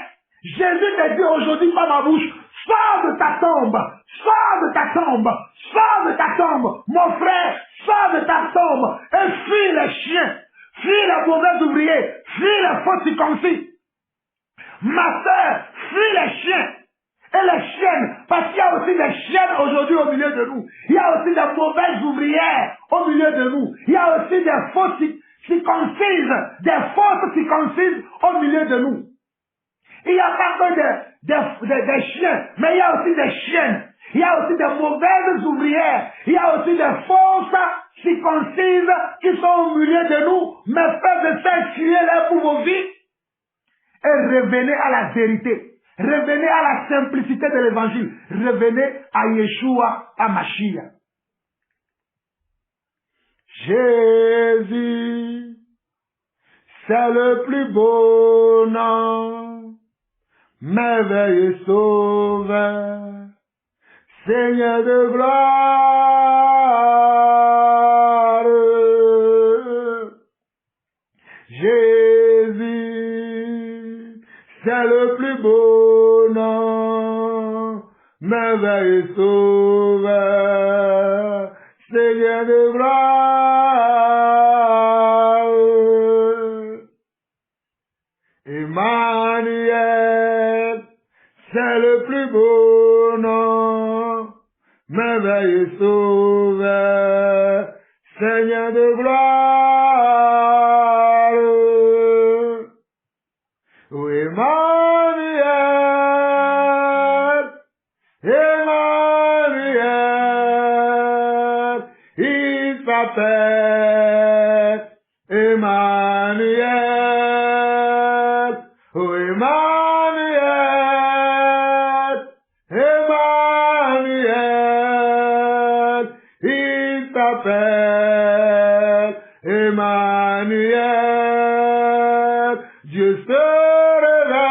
Jésus te dit aujourd'hui par ma bouche, sors de ta tombe. Sors de ta tombe. Sors de ta tombe. Mon frère, sors de ta tombe. Et fuis les chiens. Fuis les mauvais ouvriers, fuis les faux circoncis. Ma sœur, fuis les chiens et les chiennes, parce qu'il y a aussi des chiennes aujourd'hui au milieu de nous. Il y a aussi des mauvaises ouvrières au milieu de nous. Il y a aussi des faux circoncises, des fausses circoncises au milieu de nous. Il n'y a pas que des chiens, mais il y a aussi des chiennes. Il y a aussi des mauvaises ouvrières. Il y a aussi des fausses circoncises qui sont au milieu de nous. Mais faites de ça, tuez-les pour vos vies. Et revenez à la vérité. Revenez à la simplicité de l'évangile. Revenez à Yeshua, à Mashiach. Jésus, c'est le plus beau nom, merveilleux sauveur, Seigneur de gloire. Jésus, c'est le plus beau nom, merveilleux sauveur, Seigneur de gloire. Emmanuel, c'est le plus beau nom, merveilleux sauveur, Seigneur de gloire. Oh, Emmanuel, Emmanuel, il s'appelle Emmanuel. Oh, Emmanuel, Emmanuel, il s'appelle Emmanuel. Dieu se révèle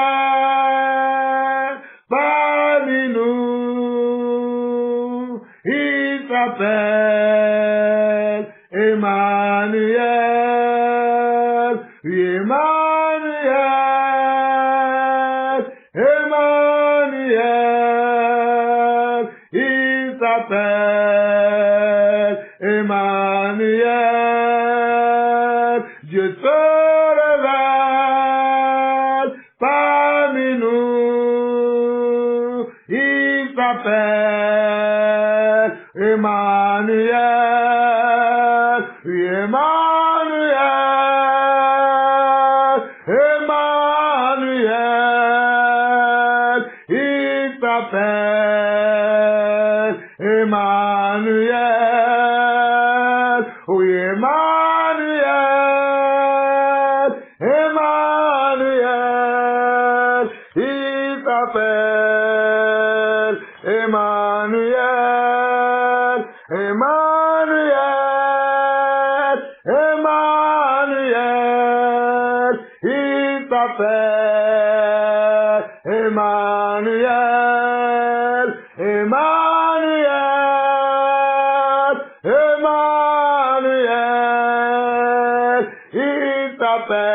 parmi nous. Il s'appelle Emmanuel. Oui, Emmanuel, Emmanuel, il s'appelle Emmanuel. Dieu se révèle parmi nous. Il s'appelle Emmanuel. Oui, Emmanuel, Emmanuel, il s'appelle Emmanuel. Oui, Emmanuel, Emmanuel, il s'appelle Emmanuel. Emmanuel, Emmanuel, il s'appelle Emmanuel. Emmanuel, Emmanuel, il s'appelle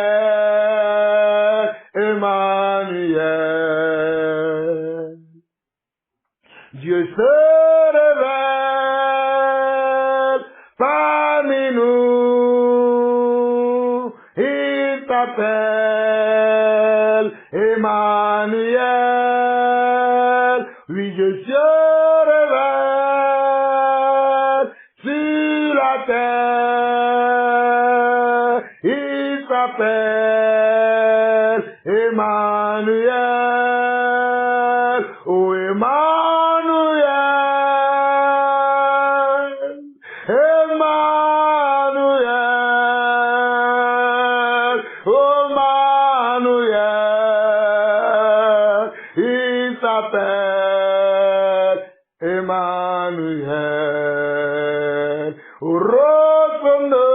Emmanuel. Dieu se révèle parmi nous. Il s'appelle Emmanuel. Oui, Dieu se révèle sur la terre. Il s'appelle Emmanuel. Oh, Emmanuel, Emmanuel, oh, Emmanuel, il s'appelle Emmanuel. Rosondo,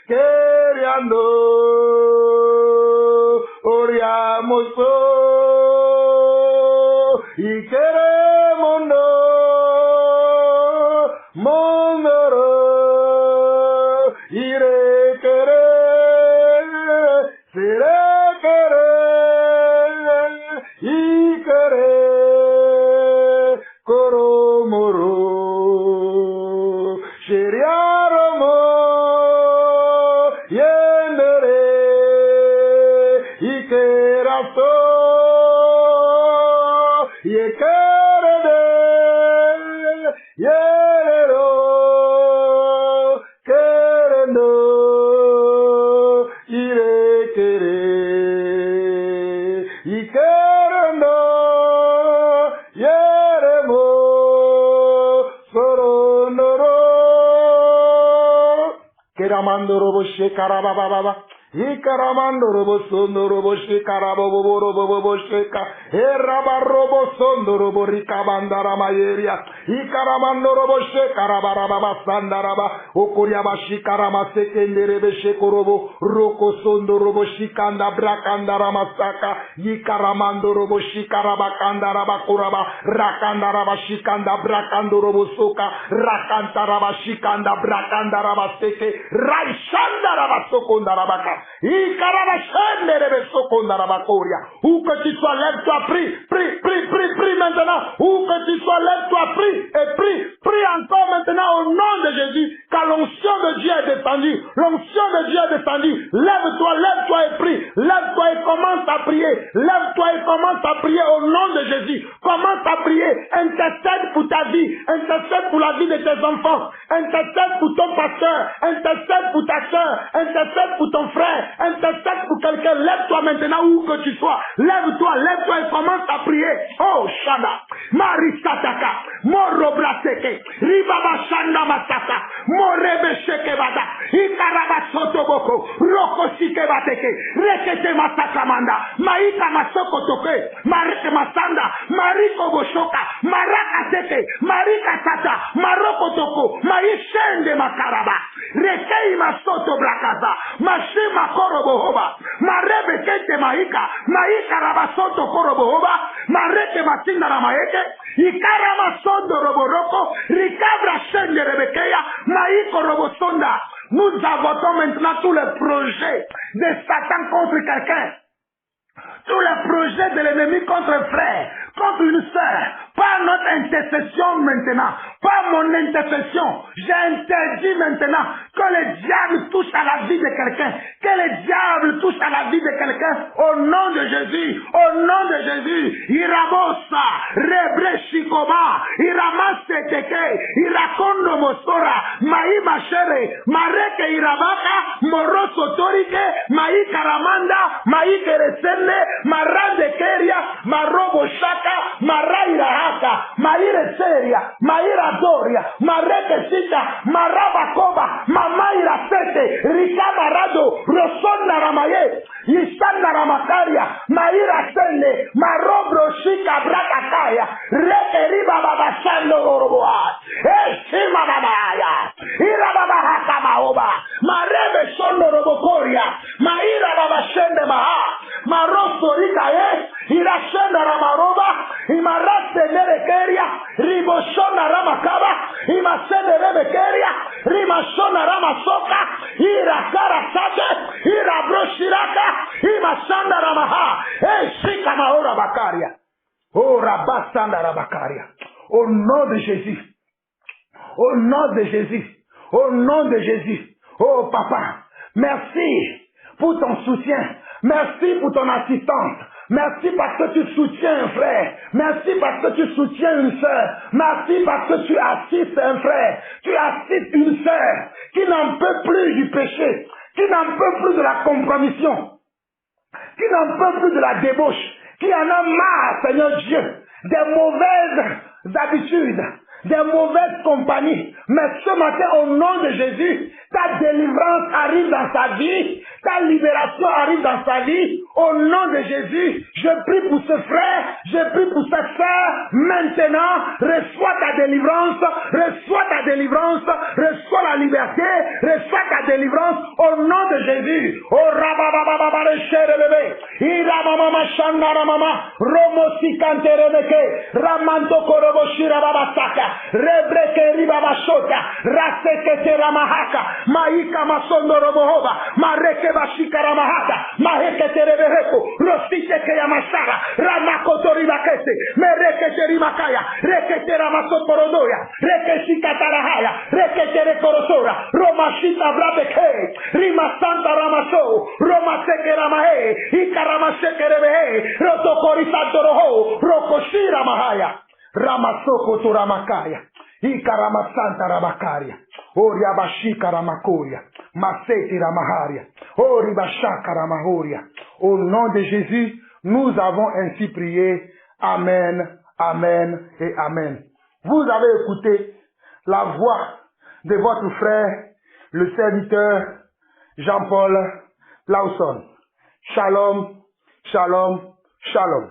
queriendo, oriamoso, y queremos mondoro, iré querer, seré querer, y querer, coromoro, sheriaromo, yendere, y querasto, y querede, yerero, querendo, iré querer, y querendo, yeremo, soronoro, keramandoro boshe karabababa, Ikaramando robo sondo robo shekara bobo robo bobo sheka. Eraba robo sondo robo rikabandara mayeria. Ikaramando robo shekara baraba sandaraba. Okoriaba shikara masekendere be shekorobo. Roko sondo robo shikanda brakandara masaka. Ikaramando robo shikara bakandara bakuraba. Rakandara bashikanda brakando robo soka. Rakantara bashikanda brakandara baseke. Raishandara basokondara baka. Où que tu sois, lève-toi, prie maintenant. Où que tu sois, lève-toi, prie encore maintenant au nom de Jésus, car l'onction de Dieu est descendue. L'onction de Dieu est descendue. Lève-toi et prie. Lève-toi et commence à prier. Lève-toi et commence à prier au nom de Jésus. Commence à prier. Intercède pour ta vie. Intercède pour la vie de tes enfants. Intercède pour ton pasteur. Intercède pour ta soeur. Intercède pour ton frère. Intercède pour quelqu'un. Lève-toi maintenant où que tu sois. Lève-toi et commence à prier. Oh Shada, Marisataka, Morobrateke, Ribaba Shanda Masaka, Morebe Shekebada, Ikaraba Sotoboko, Roko Shikebateke, Rekete Masakamanda, Maika Masoko Toke, Marike Masanda, Mariko Boshoka, Marakateke, Marika Tata, Maroko Toko, Maishende Makaraba, Rekei Masoto Brakaza, Mashima Korobohoba, Marebe Kete Maika, Maika Rabasoto Korobohoba, Mareke Matinda Ramaeke, Ikarama Sondo Roboroko, Rikabra Shende Rebekeya, Maiko Robosonda. Nous avons maintenant tous les projets de Satan contre quelqu'un. Tous les projets de l'ennemi contre un frère, contre une sœur, par notre intercession maintenant, par mon intercession, j'interdis maintenant que le diable touche à la vie de quelqu'un, que le diable touche à la vie de quelqu'un, au nom de Jésus, Irabosa, Rebreshikoma, Iramaseteke, Irakondo Mosora, Maïma Shere, Mareke Irabaka, Moroso Torike, Maïka Ramanda, Maïke Resende, Marande Keria, Marobo Shaka, Maraira Haka, Maire Seria, Maira Doria, Mareke Sita, Maraba Koba, Mamaira Sete, Rika Marado, Rosonda Ramaye, Yisanda Ramakaria, Maira Sende, Marobro Shika Brakakaya, Reke Riba Babasando Oroboa, Eshima Babaya, Ira Babahaka Maoba, Marebe Sondo Robokoria, Maira Babashende Maha, Marosto Rikaye, Irashenda Ramaroba, Imaraste Nerekeria, Riboshona Ramakaba, Imasende Rebekeria, Rimashona Ramasoka, Irakara Sate, Irabroshiraka, Imashanda Ramaha, Shika Maora Bakaria, Oh Rabasanda Rabakaria, au nom de Jésus, au nom de Jésus, au nom de Jésus, oh Papa, merci pour ton soutien. Merci pour ton assistance. Merci parce que tu soutiens un frère. Merci parce que tu soutiens une sœur. Merci parce que tu assistes un frère. Tu assistes une sœur qui n'en peut plus du péché, qui n'en peut plus de la compromission, qui n'en peut plus de la débauche, qui en a marre, Seigneur Dieu, des mauvaises habitudes, des mauvaises compagnies. Mais ce matin, au nom de Jésus, ta délivrance arrive dans sa vie, ta libération arrive dans sa vie. Au nom de Jésus, je prie pour ce frère, je prie pour cette sœur. Maintenant, reçois ta délivrance, reçois ta délivrance, reçois la liberté, reçois ta délivrance au nom de Jésus. Oh Rababababa Cherelebe, Iramama Shandaramama, Romosi Kanterebeke, Ramanto Koroboshira Babasaka, Rebreke Ribabashota, Rasekete Ramahaka, Maika Masondo Robohoba, Mareke Bashika Ramahaka, Maheke Rebereko, Rositeke Yamasara, Ramakoto Ribakete, Merekete Rimakaya, Rekete Ramasoporodoya, Rekeshika Tarahaya, Rekete Rekorosora, Romashita Brabeke, Rima Santa Ramaso, Romaseke Ramahe, Ikaramaseke Rebehe, Rotokorisa Doroho, Rokoshira Mahaya, Ramasoko to Ramakaya, Ikaramasanta Ramakaria, Oriabashika Ramakoria, Maseti Ramaharia, Oribashaka Ramahoria. Au nom de Jésus, nous avons ainsi prié. Amen, Amen et Amen. Vous avez écouté la voix de votre frère, le serviteur Jean-Paul Lawson. Shalom, shalom, shalom.